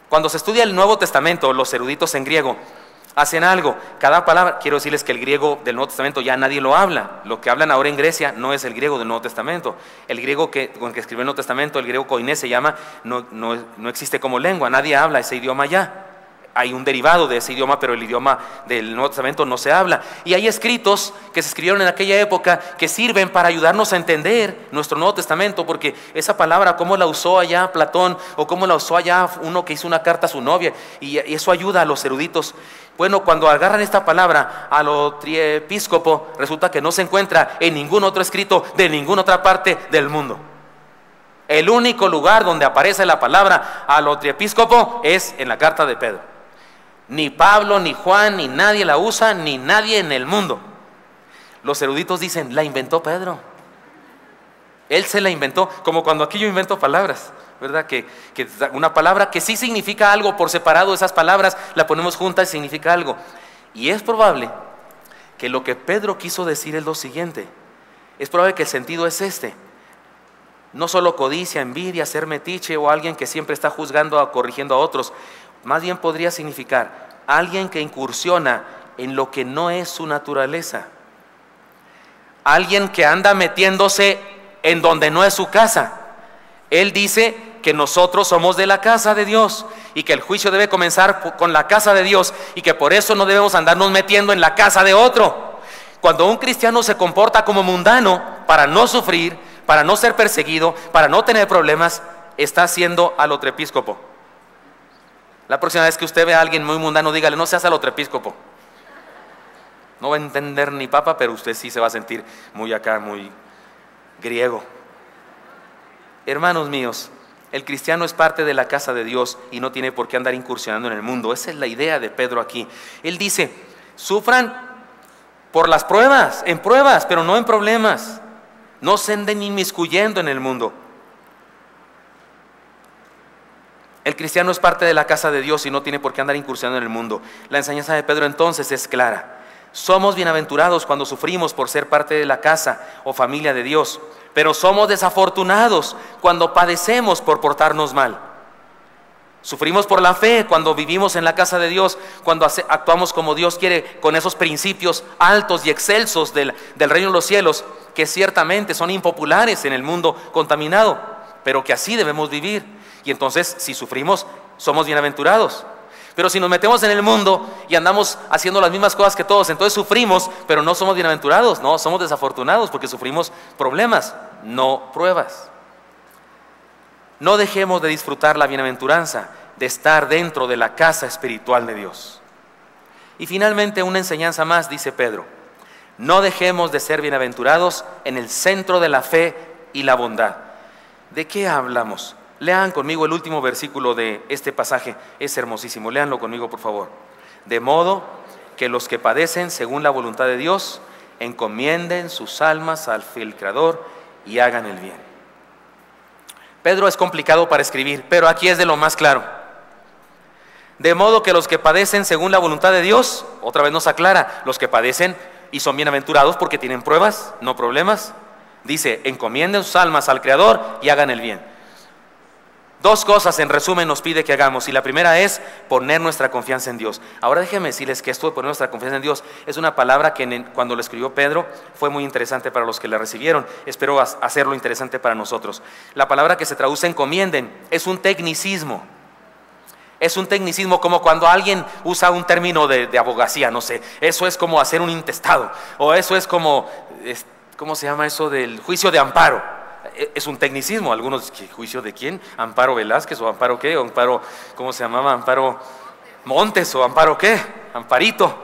Cuando se estudia el Nuevo Testamento, los eruditos en griego hacen algo, cada palabra, quiero decirles que el griego del Nuevo Testamento ya nadie lo habla. Lo que hablan ahora en Grecia no es el griego del Nuevo Testamento. El griego con que escribió el Nuevo Testamento, el griego koiné se llama, no existe como lengua, nadie habla ese idioma ya. Hay un derivado de ese idioma, pero el idioma del Nuevo Testamento no se habla. Y hay escritos que se escribieron en aquella época que sirven para ayudarnos a entender nuestro Nuevo Testamento, porque esa palabra, cómo la usó allá Platón, o cómo la usó allá uno que hizo una carta a su novia, y eso ayuda a los eruditos. Bueno, cuando agarran esta palabra, allotriepiscopo, resulta que no se encuentra en ningún otro escrito de ninguna otra parte del mundo. El único lugar donde aparece la palabra allotriepiscopo es en la carta de Pedro. Ni Pablo, ni Juan, ni nadie la usa, ni nadie en el mundo. Los eruditos dicen, la inventó Pedro. Él se la inventó, como cuando aquí yo invento palabras, ¿verdad? Que una palabra que sí significa algo por separado, esas palabras la ponemos juntas y significa algo. Y es probable que lo que Pedro quiso decir es lo siguiente. Es probable que el sentido es este. No solo codicia, envidia, ser metiche o alguien que siempre está juzgando o corrigiendo a otros. Más bien podría significar alguien que incursiona en lo que no es su naturaleza. Alguien que anda metiéndose en donde no es su casa. Él dice que nosotros somos de la casa de Dios y que el juicio debe comenzar con la casa de Dios y que por eso no debemos andarnos metiendo en la casa de otro. Cuando un cristiano se comporta como mundano para no sufrir, para no ser perseguido, para no tener problemas, está siendo allotriepiscopo. La próxima vez que usted vea a alguien muy mundano, dígale, no seas allotriepiscopo. No va a entender ni papa, pero usted sí se va a sentir muy acá, muy griego. Hermanos míos, el cristiano es parte de la casa de Dios y no tiene por qué andar incursionando en el mundo. Esa es la idea de Pedro aquí. Él dice, sufran por las pruebas, en pruebas, pero no en problemas. No se anden inmiscuyendo en el mundo. El cristiano es parte de la casa de Dios y no tiene por qué andar incursionando en el mundo. La enseñanza de Pedro entonces es clara. Somos bienaventurados cuando sufrimos por ser parte de la casa o familia de Dios, pero somos desafortunados cuando padecemos por portarnos mal. Sufrimos por la fe cuando vivimos en la casa de Dios, cuando actuamos como Dios quiere, con esos principios altos y excelsos del reino de los cielos, que ciertamente son impopulares en el mundo contaminado, pero que así debemos vivir. Y entonces, si sufrimos, somos bienaventurados. Pero si nos metemos en el mundo y andamos haciendo las mismas cosas que todos, entonces sufrimos, pero no somos bienaventurados. No, somos desafortunados porque sufrimos problemas, no pruebas. No dejemos de disfrutar la bienaventuranza de estar dentro de la casa espiritual de Dios. Y finalmente, una enseñanza más, dice Pedro. No dejemos de ser bienaventurados en el centro de la fe y la bondad. ¿De qué hablamos? Lean conmigo el último versículo de este pasaje, es hermosísimo, léanlo conmigo por favor. De modo que los que padecen según la voluntad de Dios, encomienden sus almas al fiel Creador y hagan el bien. Pedro es complicado para escribir, pero aquí es de lo más claro. De modo que los que padecen según la voluntad de Dios, otra vez nos aclara, los que padecen y son bienaventurados porque tienen pruebas, no problemas. Dice, encomienden sus almas al Creador y hagan el bien. Dos cosas en resumen nos pide que hagamos, y la primera es poner nuestra confianza en Dios. Ahora déjenme decirles que esto de poner nuestra confianza en Dios es una palabra que cuando lo escribió Pedro fue muy interesante para los que la recibieron. Espero hacerlo interesante para nosotros. La palabra que se traduce encomienden es un tecnicismo. Es un tecnicismo como cuando alguien usa un término de abogacía, no sé, eso es como hacer un intestado, o eso es como, ¿cómo se llama eso del juicio de amparo? Es un tecnicismo. Algunos, ¿juicio de quién? ¿Amparo Velázquez o Amparo qué? O Amparo, ¿cómo se llamaba? Amparo Montes o Amparo qué? Amparito.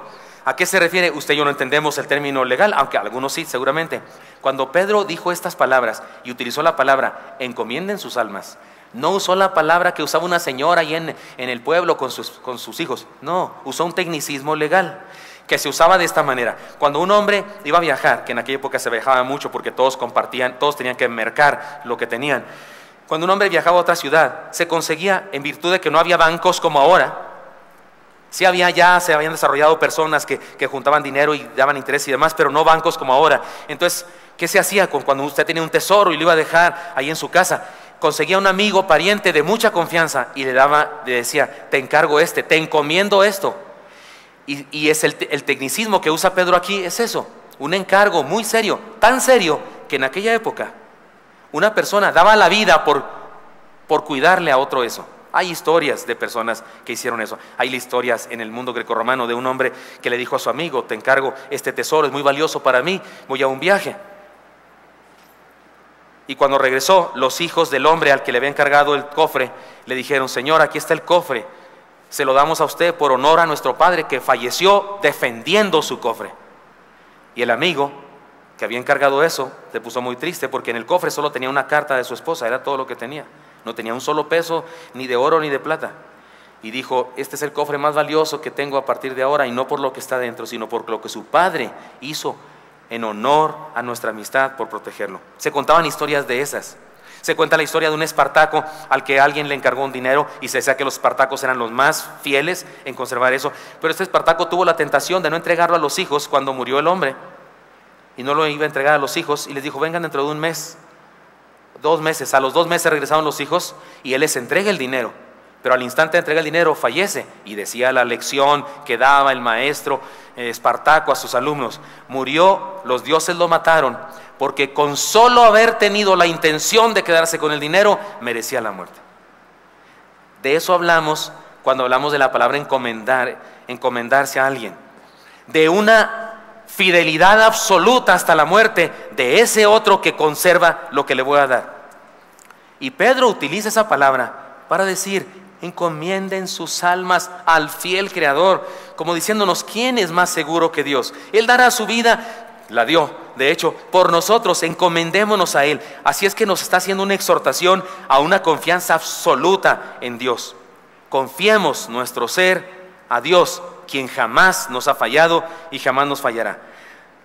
¿A qué se refiere? Usted y yo no entendemos el término legal, aunque algunos sí, seguramente. Cuando Pedro dijo estas palabras y utilizó la palabra encomienden sus almas, no usó la palabra que usaba una señora ahí en el pueblo con sus hijos. No, usó un tecnicismo legal que se usaba de esta manera. Cuando un hombre iba a viajar, que en aquella época se viajaba mucho porque todos compartían, todos tenían que mercar lo que tenían. Cuando un hombre viajaba a otra ciudad, se conseguía, en virtud de que no había bancos como ahora, sí se habían desarrollado personas que juntaban dinero y daban interés y demás, pero no bancos como ahora. Entonces, ¿qué se hacía cuando usted tenía un tesoro y lo iba a dejar ahí en su casa? Conseguía un amigo, pariente de mucha confianza y le decía, te encargo te encomiendo esto. Y es el tecnicismo que usa Pedro aquí, es eso, un encargo muy serio, tan serio que en aquella época una persona daba la vida por cuidarle a otro eso. Hay historias de personas que hicieron eso. Hay historias en el mundo grecorromano de un hombre que le dijo a su amigo, te encargo este tesoro, es muy valioso para mí, voy a un viaje. Y cuando regresó, los hijos del hombre al que le había encargado el cofre le dijeron, Señor, aquí está el cofre, se lo damos a usted por honor a nuestro padre que falleció defendiendo su cofre. Y el amigo que había encargado eso se puso muy triste porque en el cofre solo tenía una carta de su esposa, era todo lo que tenía. No tenía un solo peso, ni de oro ni de plata. Y dijo, este es el cofre más valioso que tengo a partir de ahora, y no por lo que está dentro, sino por lo que su padre hizo en honor a nuestra amistad por protegerlo. Se contaban historias de esas. Se cuenta la historia de un espartaco al que alguien le encargó un dinero y se decía que los espartacos eran los más fieles en conservar eso. Pero este espartaco tuvo la tentación de no entregarlo a los hijos cuando murió el hombre. Y no lo iba a entregar a los hijos y les dijo, vengan dentro de un mes, 2 meses. A los 2 meses regresaron los hijos y él les entrega el dinero. Pero al instante de entregar el dinero fallece. Y decía la lección que daba el maestro Espartaco a sus alumnos, murió, los dioses lo mataron, porque con solo haber tenido la intención de quedarse con el dinero, merecía la muerte. De eso hablamos cuando hablamos de la palabra encomendarse a alguien. De una fidelidad absoluta hasta la muerte de ese otro que conserva lo que le voy a dar. Y Pedro utiliza esa palabra para decir, encomienden sus almas al fiel Creador, como diciéndonos, ¿quién es más seguro que Dios? Él dará su vida, la dio. De hecho, por nosotros, encomendémonos a Él. Así es que nos está haciendo una exhortación a una confianza absoluta en Dios. Confiemos nuestro ser a Dios, quien jamás nos ha fallado y jamás nos fallará.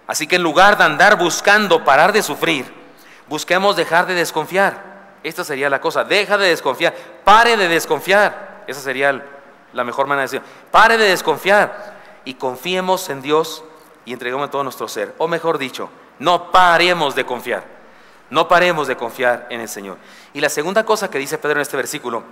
Así que en lugar de andar buscando parar de sufrir, busquemos dejar de desconfiar. Esta sería la cosa: deja de desconfiar, pare de desconfiar. Esa sería la mejor manera de decir: pare de desconfiar y confiemos en Dios y entreguemos todo nuestro ser. O mejor dicho, no paremos de confiar. No paremos de confiar en el Señor. Y la segunda cosa que dice Pedro en este versículo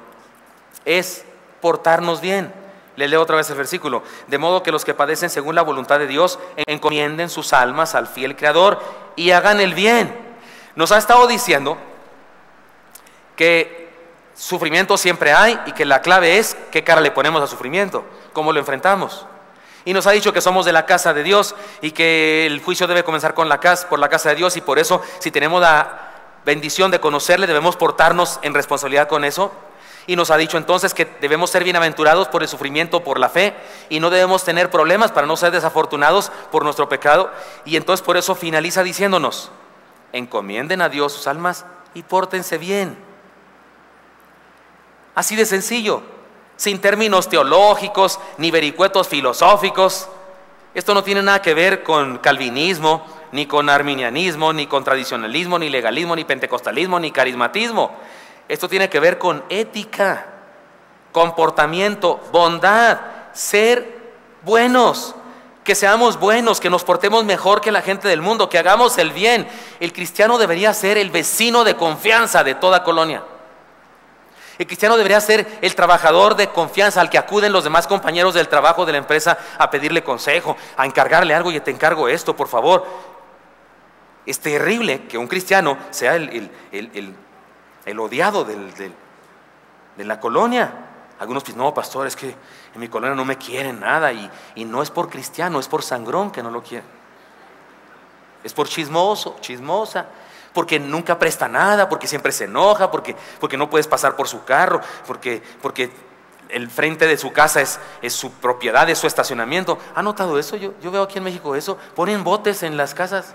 es portarnos bien. Le leo otra vez el versículo: de modo que los que padecen según la voluntad de Dios encomienden sus almas al fiel Creador y hagan el bien. Nos ha estado diciendo que sufrimiento siempre hay y que la clave es qué cara le ponemos al sufrimiento, cómo lo enfrentamos. Y nos ha dicho que somos de la casa de Dios y que el juicio debe comenzar por la casa de Dios, y por eso, si tenemos la bendición de conocerle, debemos portarnos en responsabilidad con eso. Y nos ha dicho entonces que debemos ser bienaventurados por el sufrimiento, por la fe, y no debemos tener problemas para no ser desafortunados por nuestro pecado. Y entonces por eso finaliza diciéndonos: encomienden a Dios sus almas y pórtense bien. Así de sencillo, sin términos teológicos ni vericuetos filosóficos. Esto no tiene nada que ver con calvinismo, ni con arminianismo, ni con tradicionalismo, ni legalismo, ni pentecostalismo, ni carismatismo. Esto tiene que ver con ética, comportamiento, bondad, ser buenos, que seamos buenos, que nos portemos mejor que la gente del mundo, que hagamos el bien. El cristiano debería ser el vecino de confianza de toda colonia. El cristiano debería ser el trabajador de confianza al que acuden los demás compañeros del trabajo de la empresa a pedirle consejo, a encargarle algo: y te encargo esto, por favor. Es terrible que un cristiano sea el odiado de la colonia. Algunos dicen: no, pastor, es que en mi colonia no me quieren nada. Y no es por cristiano, es por sangrón que no lo quieren. Es por chismoso, chismosa, porque nunca presta nada, porque siempre se enoja, porque no puedes pasar por su carro, porque el frente de su casa es su propiedad, es su estacionamiento. ¿Ha notado eso? Yo veo aquí en México eso. Ponen botes en las casas.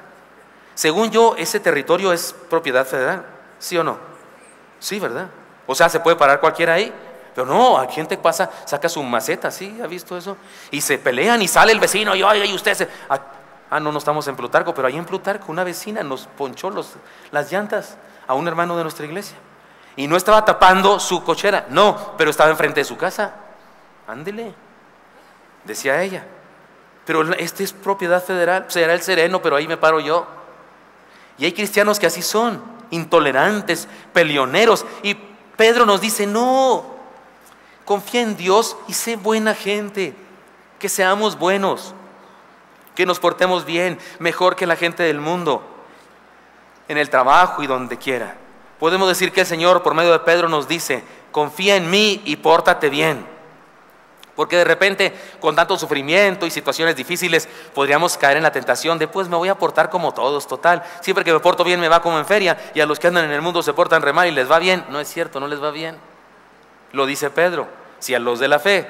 Según yo, ese territorio es propiedad federal, ¿sí o no? Sí, ¿verdad? O sea, se puede parar cualquiera ahí. Pero no, aquí gente pasa, saca su maceta, ¿sí? ¿Ha visto eso? Y se pelean y sale el vecino y oiga, y usted no estamos en Plutarco, pero ahí en Plutarco una vecina nos ponchó las llantas a un hermano de nuestra iglesia. Y no estaba tapando su cochera, no, pero estaba enfrente de su casa. Ándele, decía ella. Pero este es propiedad federal, será el sereno, pero ahí me paro yo. Y hay cristianos que así son, intolerantes, peleoneros. Y Pedro nos dice: no, confía en Dios y sé buena gente, que seamos buenos, que nos portemos bien, mejor que la gente del mundo, en el trabajo y donde quiera. Podemos decir que el Señor, por medio de Pedro, nos dice: confía en mí y pórtate bien. Porque de repente, con tanto sufrimiento y situaciones difíciles, podríamos caer en la tentación de: pues me voy a portar como todos, total, siempre que me porto bien me va como en feria, y a los que andan en el mundo se portan re mal y les va bien. No es cierto, no les va bien. Lo dice Pedro: si a los de la fe,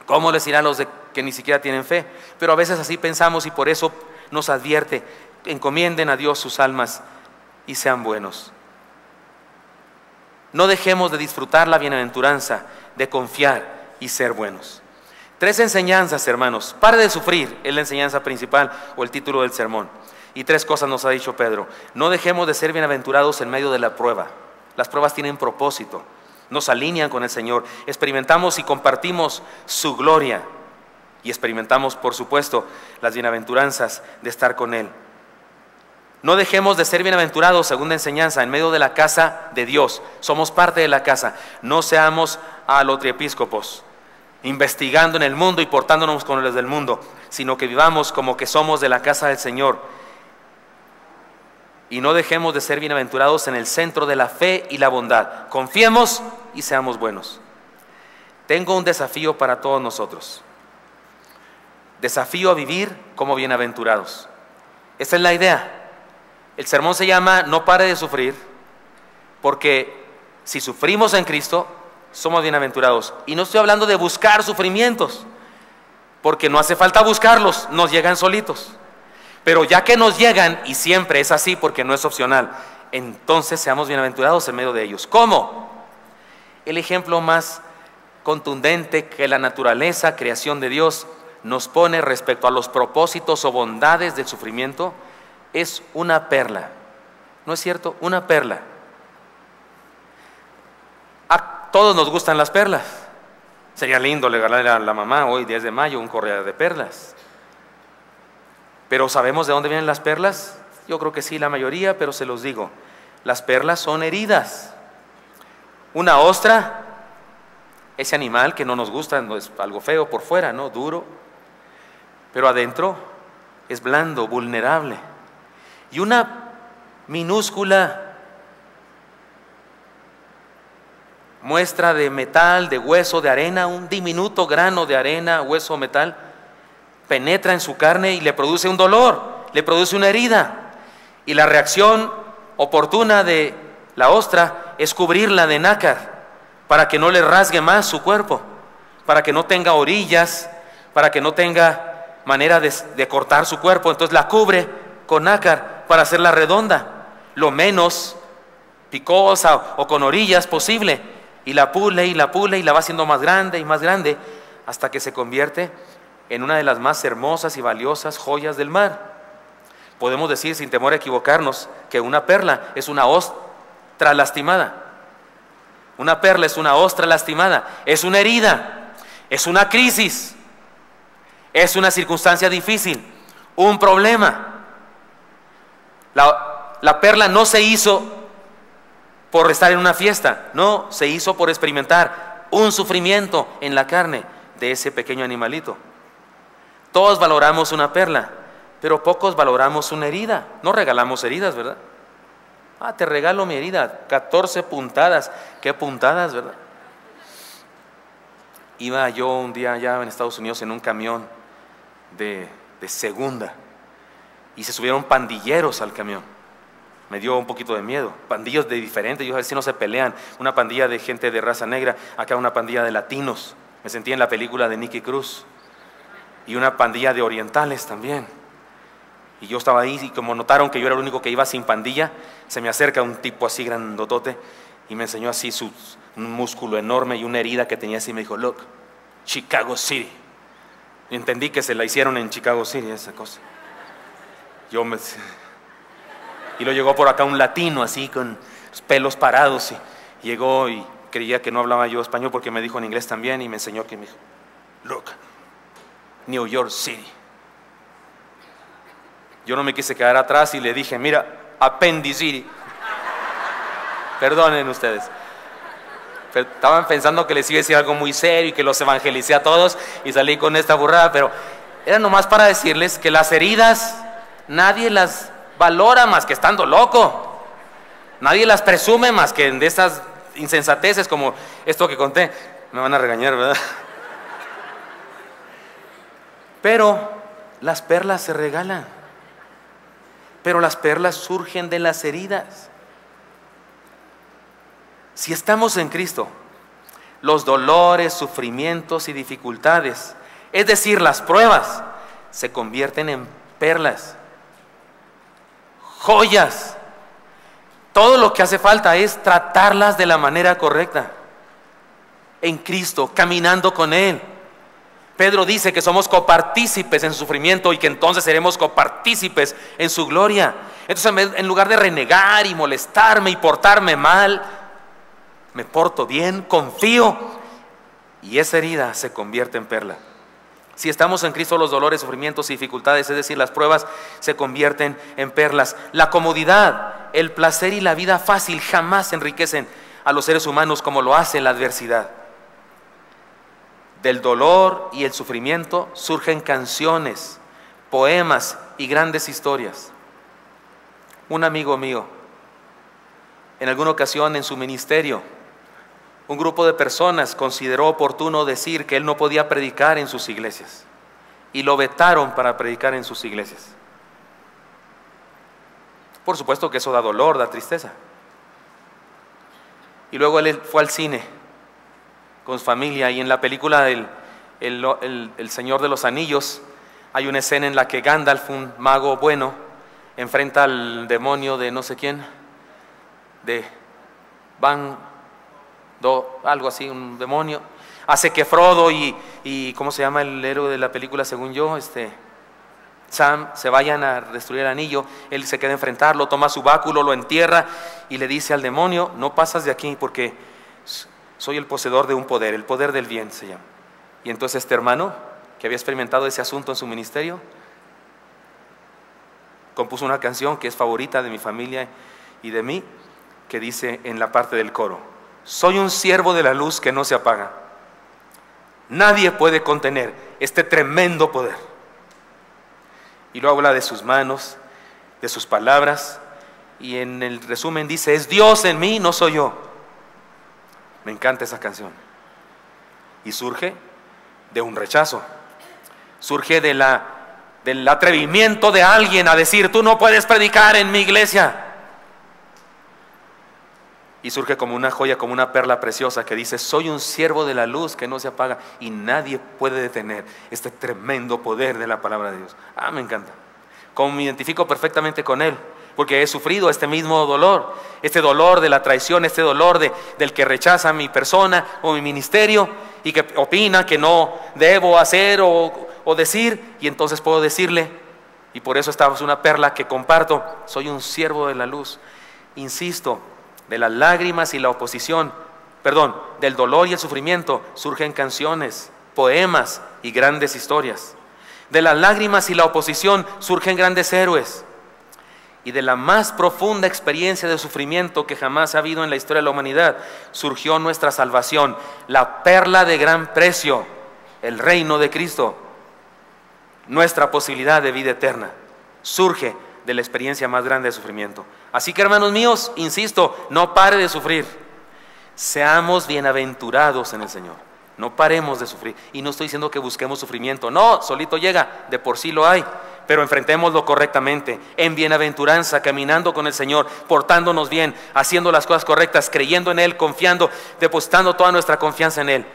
¿cómo les irá a los que ni siquiera tienen fe? Pero a veces así pensamos, y por eso nos advierte: encomienden a Dios sus almas y sean buenos. No dejemos de disfrutar la bienaventuranza de confiar y ser buenos. 3 enseñanzas, hermanos. Pare de sufrir es la enseñanza principal o el título del sermón. Y 3 cosas nos ha dicho Pedro. No dejemos de ser bienaventurados en medio de la prueba. Las pruebas tienen propósito, nos alinean con el Señor. Experimentamos y compartimos su gloria, y experimentamos, por supuesto, las bienaventuranzas de estar con Él. No dejemos de ser bienaventurados, segunda enseñanza, en medio de la casa de Dios. Somos parte de la casa. No seamos alotriepiscopos, investigando en el mundo y portándonos con los del mundo, sino que vivamos como que somos de la casa del Señor. Y no dejemos de ser bienaventurados en el centro de la fe y la bondad. Confiemos y seamos buenos. Tengo un desafío para todos nosotros. Desafío a vivir como bienaventurados. Esa es la idea. El sermón se llama No pare de sufrir, porque si sufrimos en Cristo, somos bienaventurados. Y no estoy hablando de buscar sufrimientos, porque no hace falta buscarlos, nos llegan solitos. Pero ya que nos llegan, y siempre es así porque no es opcional, entonces seamos bienaventurados en medio de ellos. ¿Cómo? El ejemplo más contundente que la naturaleza, creación de Dios, nos pone respecto a los propósitos o bondades del sufrimiento es una perla. ¿No es cierto? Una perla. A todos nos gustan las perlas. Sería lindo regalarle a la mamá hoy 10 de mayo un collar de perlas. Pero ¿sabemos de dónde vienen las perlas? Yo creo que sí, la mayoría, pero se los digo. Las perlas son heridas. Una ostra, ese animal que no nos gusta, no es algo feo por fuera, ¿no? Duro, pero adentro es blando, vulnerable. Y una minúscula muestra de metal, de hueso, de arena, un diminuto grano de arena, hueso o metal, penetra en su carne y le produce un dolor, le produce una herida. Y la reacción oportuna de la ostra es cubrirla de nácar para que no le rasgue más su cuerpo, para que no tenga orillas, para que no tenga manera de cortar su cuerpo. Entonces la cubre con nácar para hacerla redonda, lo menos picosa o con orillas posible, y la pule y la pule y la va haciendo más grande y más grande hasta que se convierte en una de las más hermosas y valiosas joyas del mar. Podemos decir sin temor a equivocarnos que una perla es una ostra lastimada. Una perla es una ostra lastimada, es una herida, es una crisis, es una circunstancia difícil, un problema. La perla no se hizo por estar en una fiesta, no, se hizo por experimentar un sufrimiento en la carne de ese pequeño animalito. Todos valoramos una perla, pero pocos valoramos una herida. No regalamos heridas, ¿verdad? Ah, te regalo mi herida, 14 puntadas. ¿Qué puntadas, verdad? Iba yo un día allá en Estados Unidos en un camión de segunda y se subieron pandilleros al camión. Me dio un poquito de miedo. Pandillos de diferentes, yo a ver si no se pelean. Una pandilla de gente de raza negra, acá una pandilla de latinos. Me sentí en la película de Nicky Cruz. Y una pandilla de orientales también. Y yo estaba ahí y como notaron que yo era el único que iba sin pandilla, se me acerca un tipo así grandotote y me enseñó así un músculo enorme y una herida que tenía así y me dijo, look, Chicago City. Y entendí que se la hicieron en Chicago City esa cosa. Y luego llegó por acá un latino así con los pelos parados y llegó y creía que no hablaba yo español porque me dijo en inglés también y me enseñó que me dijo, look, New York City. Yo no me quise quedar atrás y le dije, mira, Appendicity. Perdonen ustedes. Pero estaban pensando que les iba a decir algo muy serio y que los evangelicé a todos y salí con esta burrada, pero era nomás para decirles que las heridas nadie las valora más que estando loco. Nadie las presume más que de estas insensateces como esto que conté. Me van a regañar, ¿verdad? Pero las perlas se regalan. Pero las perlas surgen de las heridas. Si estamos en Cristo, los dolores, sufrimientos y dificultades, es decir, las pruebas, se convierten en perlas, joyas. Todo lo que hace falta es tratarlas de la manera correcta, en Cristo, caminando con Él. Pedro dice que somos copartícipes en su sufrimiento y que entonces seremos copartícipes en su gloria. Entonces, en lugar de renegar y molestarme y portarme mal, me porto bien, confío y esa herida se convierte en perla. Si estamos en Cristo, los dolores, sufrimientos y dificultades, es decir, las pruebas, se convierten en perlas. La comodidad, el placer y la vida fácil jamás enriquecen a los seres humanos como lo hace la adversidad. Del dolor y el sufrimiento surgen canciones, poemas y grandes historias. Un amigo mío, en alguna ocasión en su ministerio, un grupo de personas consideró oportuno decir que él no podía predicar en sus iglesias y lo vetaron para predicar en sus iglesias. Por supuesto que eso da dolor, da tristeza. Y luego él fue al cine con su familia y en la película El Señor de los Anillos Hay una escena en la que Gandalf, un mago bueno, enfrenta al demonio de no sé quién, de algo así, un demonio. Hace que Frodo y ¿cómo se llama el héroe de la película según yo? Sam se vayan a destruir el anillo. Él se queda a enfrentarlo, toma su báculo, lo entierra y le dice al demonio: no pasas de aquí porque soy el poseedor de un poder, el poder del bien se llama. Y entonces este hermano, que había experimentado ese asunto en su ministerio, compuso una canción que es favorita de mi familia y de mí, que dice en la parte del coro: soy un siervo de la luz que no se apaga. Nadie puede contener este tremendo poder. Y luego habla de sus manos, de sus palabras, y en el resumen dice: es Dios en mí, no soy yo. Me encanta esa canción. Y surge de un rechazo, surge del atrevimiento de alguien a decir: tú no puedes predicar en mi iglesia. Y surge como una joya, como una perla preciosa que dice: soy un siervo de la luz que no se apaga, y nadie puede detener este tremendo poder de la palabra de Dios. Me encanta. Como me identifico perfectamente con él, porque he sufrido este mismo dolor, este dolor de la traición, este dolor del que rechaza mi persona o mi ministerio y que opina que no debo hacer o decir, y entonces puedo decirle, y por eso esta es una perla que comparto: soy un siervo de la luz. Insisto, de las lágrimas y la oposición, del dolor y el sufrimiento surgen canciones, poemas y grandes historias. De las lágrimas y la oposición surgen grandes héroes. Y de la más profunda experiencia de sufrimiento que jamás ha habido en la historia de la humanidad, surgió nuestra salvación, la perla de gran precio, el reino de Cristo. Nuestra posibilidad de vida eterna surge de la experiencia más grande de sufrimiento. Así que, hermanos míos, insisto, no pare de sufrir. Seamos bienaventurados en el Señor. No paremos de sufrir. Y no estoy diciendo que busquemos sufrimiento. No, solito llega, de por sí lo hay. Pero enfrentémoslo correctamente, en bienaventuranza, caminando con el Señor, portándonos bien, haciendo las cosas correctas, creyendo en Él, confiando, depositando toda nuestra confianza en Él.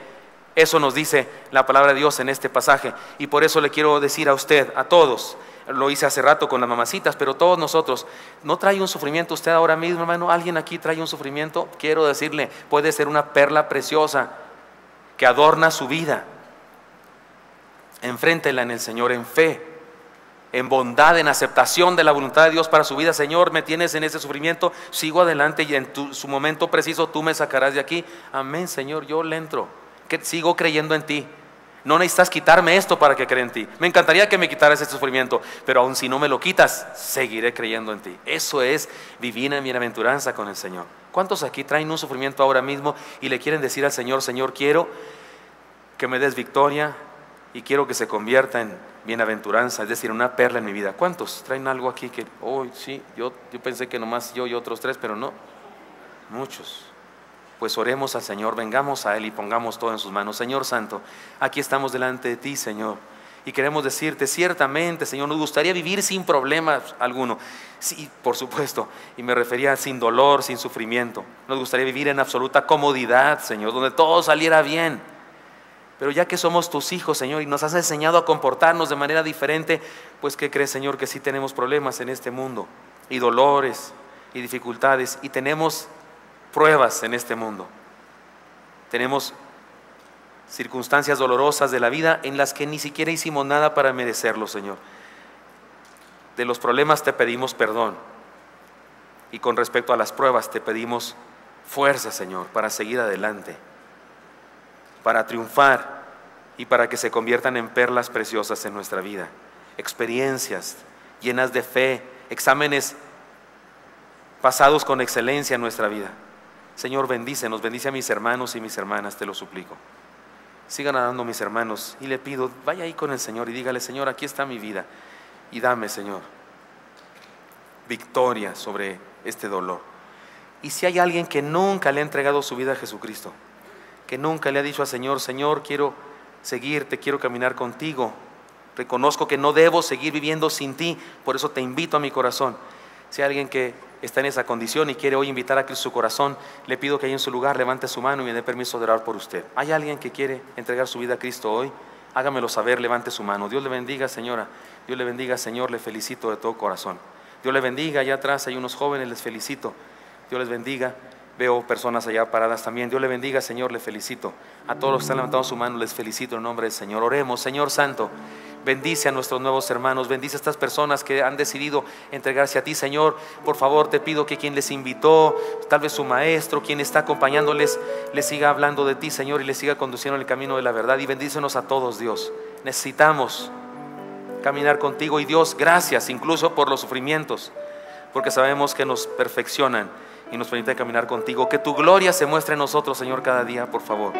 Eso nos dice la palabra de Dios en este pasaje. Y por eso le quiero decir a usted, a todos, lo hice hace rato con las mamacitas, pero todos nosotros, ¿no trae un sufrimiento usted ahora mismo, hermano? ¿Alguien aquí trae un sufrimiento? Quiero decirle, puede ser una perla preciosa que adorna su vida. Enfréntela en el Señor, en fe, en bondad, en aceptación de la voluntad de Dios para su vida. Señor, me tienes en ese sufrimiento, sigo adelante y en su momento preciso tú me sacarás de aquí. Amén, Señor, yo le entro, que sigo creyendo en ti. No necesitas quitarme esto para que crea en ti. Me encantaría que me quitaras este sufrimiento, pero aun si no me lo quitas, seguiré creyendo en ti. Eso es vivir en bienaventuranza con el Señor. ¿Cuántos aquí traen un sufrimiento ahora mismo y le quieren decir al Señor: Señor, quiero que me des victoria y quiero que se convierta en bienaventuranza, es decir, una perla en mi vida? ¿Cuántos traen algo aquí que, sí, yo pensé que nomás yo y otros tres, pero no, muchos? Pues oremos al Señor, vengamos a Él y pongamos todo en sus manos. Señor Santo, aquí estamos delante de ti, Señor, y queremos decirte, ciertamente, Señor, nos gustaría vivir sin problemas alguno. Sí, por supuesto, y me refería sin dolor, sin sufrimiento. Nos gustaría vivir en absoluta comodidad, Señor, donde todo saliera bien. Pero ya que somos tus hijos, Señor, y nos has enseñado a comportarnos de manera diferente, pues ¿qué crees, Señor? Que sí tenemos problemas en este mundo, y dolores, y dificultades, y tenemos pruebas en este mundo. Tenemos circunstancias dolorosas de la vida en las que ni siquiera hicimos nada para merecerlo, Señor. De los problemas te pedimos perdón, y con respecto a las pruebas te pedimos fuerza, Señor, para seguir adelante, para triunfar y para que se conviertan en perlas preciosas en nuestra vida. Experiencias llenas de fe, exámenes pasados con excelencia en nuestra vida. Señor, bendícenos, bendice a mis hermanos y mis hermanas, te lo suplico. Sigan orando mis hermanos y le pido, vaya ahí con el Señor y dígale: Señor, aquí está mi vida y dame, Señor, victoria sobre este dolor. Y si hay alguien que nunca le ha entregado su vida a Jesucristo, que nunca le ha dicho al Señor: Señor, quiero seguirte, quiero caminar contigo, reconozco que no debo seguir viviendo sin ti, por eso te invito a mi corazón. Si hay alguien que está en esa condición y quiere hoy invitar a Cristo a su corazón, le pido que ahí en su lugar levante su mano y me dé permiso de orar por usted. ¿Hay alguien que quiere entregar su vida a Cristo hoy? hágamelo saber, levante su mano. Dios le bendiga, señora. Dios le bendiga, Señor, le felicito de todo corazón. Dios le bendiga, allá atrás hay unos jóvenes, les felicito. Dios les bendiga. Veo personas allá paradas también. Dios le bendiga, Señor, le felicito. A todos los que están levantando su mano, les felicito en nombre del Señor. Oremos. Señor Santo, bendice a nuestros nuevos hermanos, bendice a estas personas que han decidido entregarse a ti, Señor. Por favor, te pido que quien les invitó, tal vez su maestro, quien está acompañándoles, les siga hablando de ti, Señor, y les siga conduciendo en el camino de la verdad. Y bendícenos a todos, Dios. Necesitamos caminar contigo, y Dios, gracias incluso por los sufrimientos, porque sabemos que nos perfeccionan y nos permite caminar contigo. Que tu gloria se muestre en nosotros, Señor, cada día, por favor.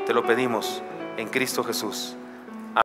Te lo pedimos en Cristo Jesús.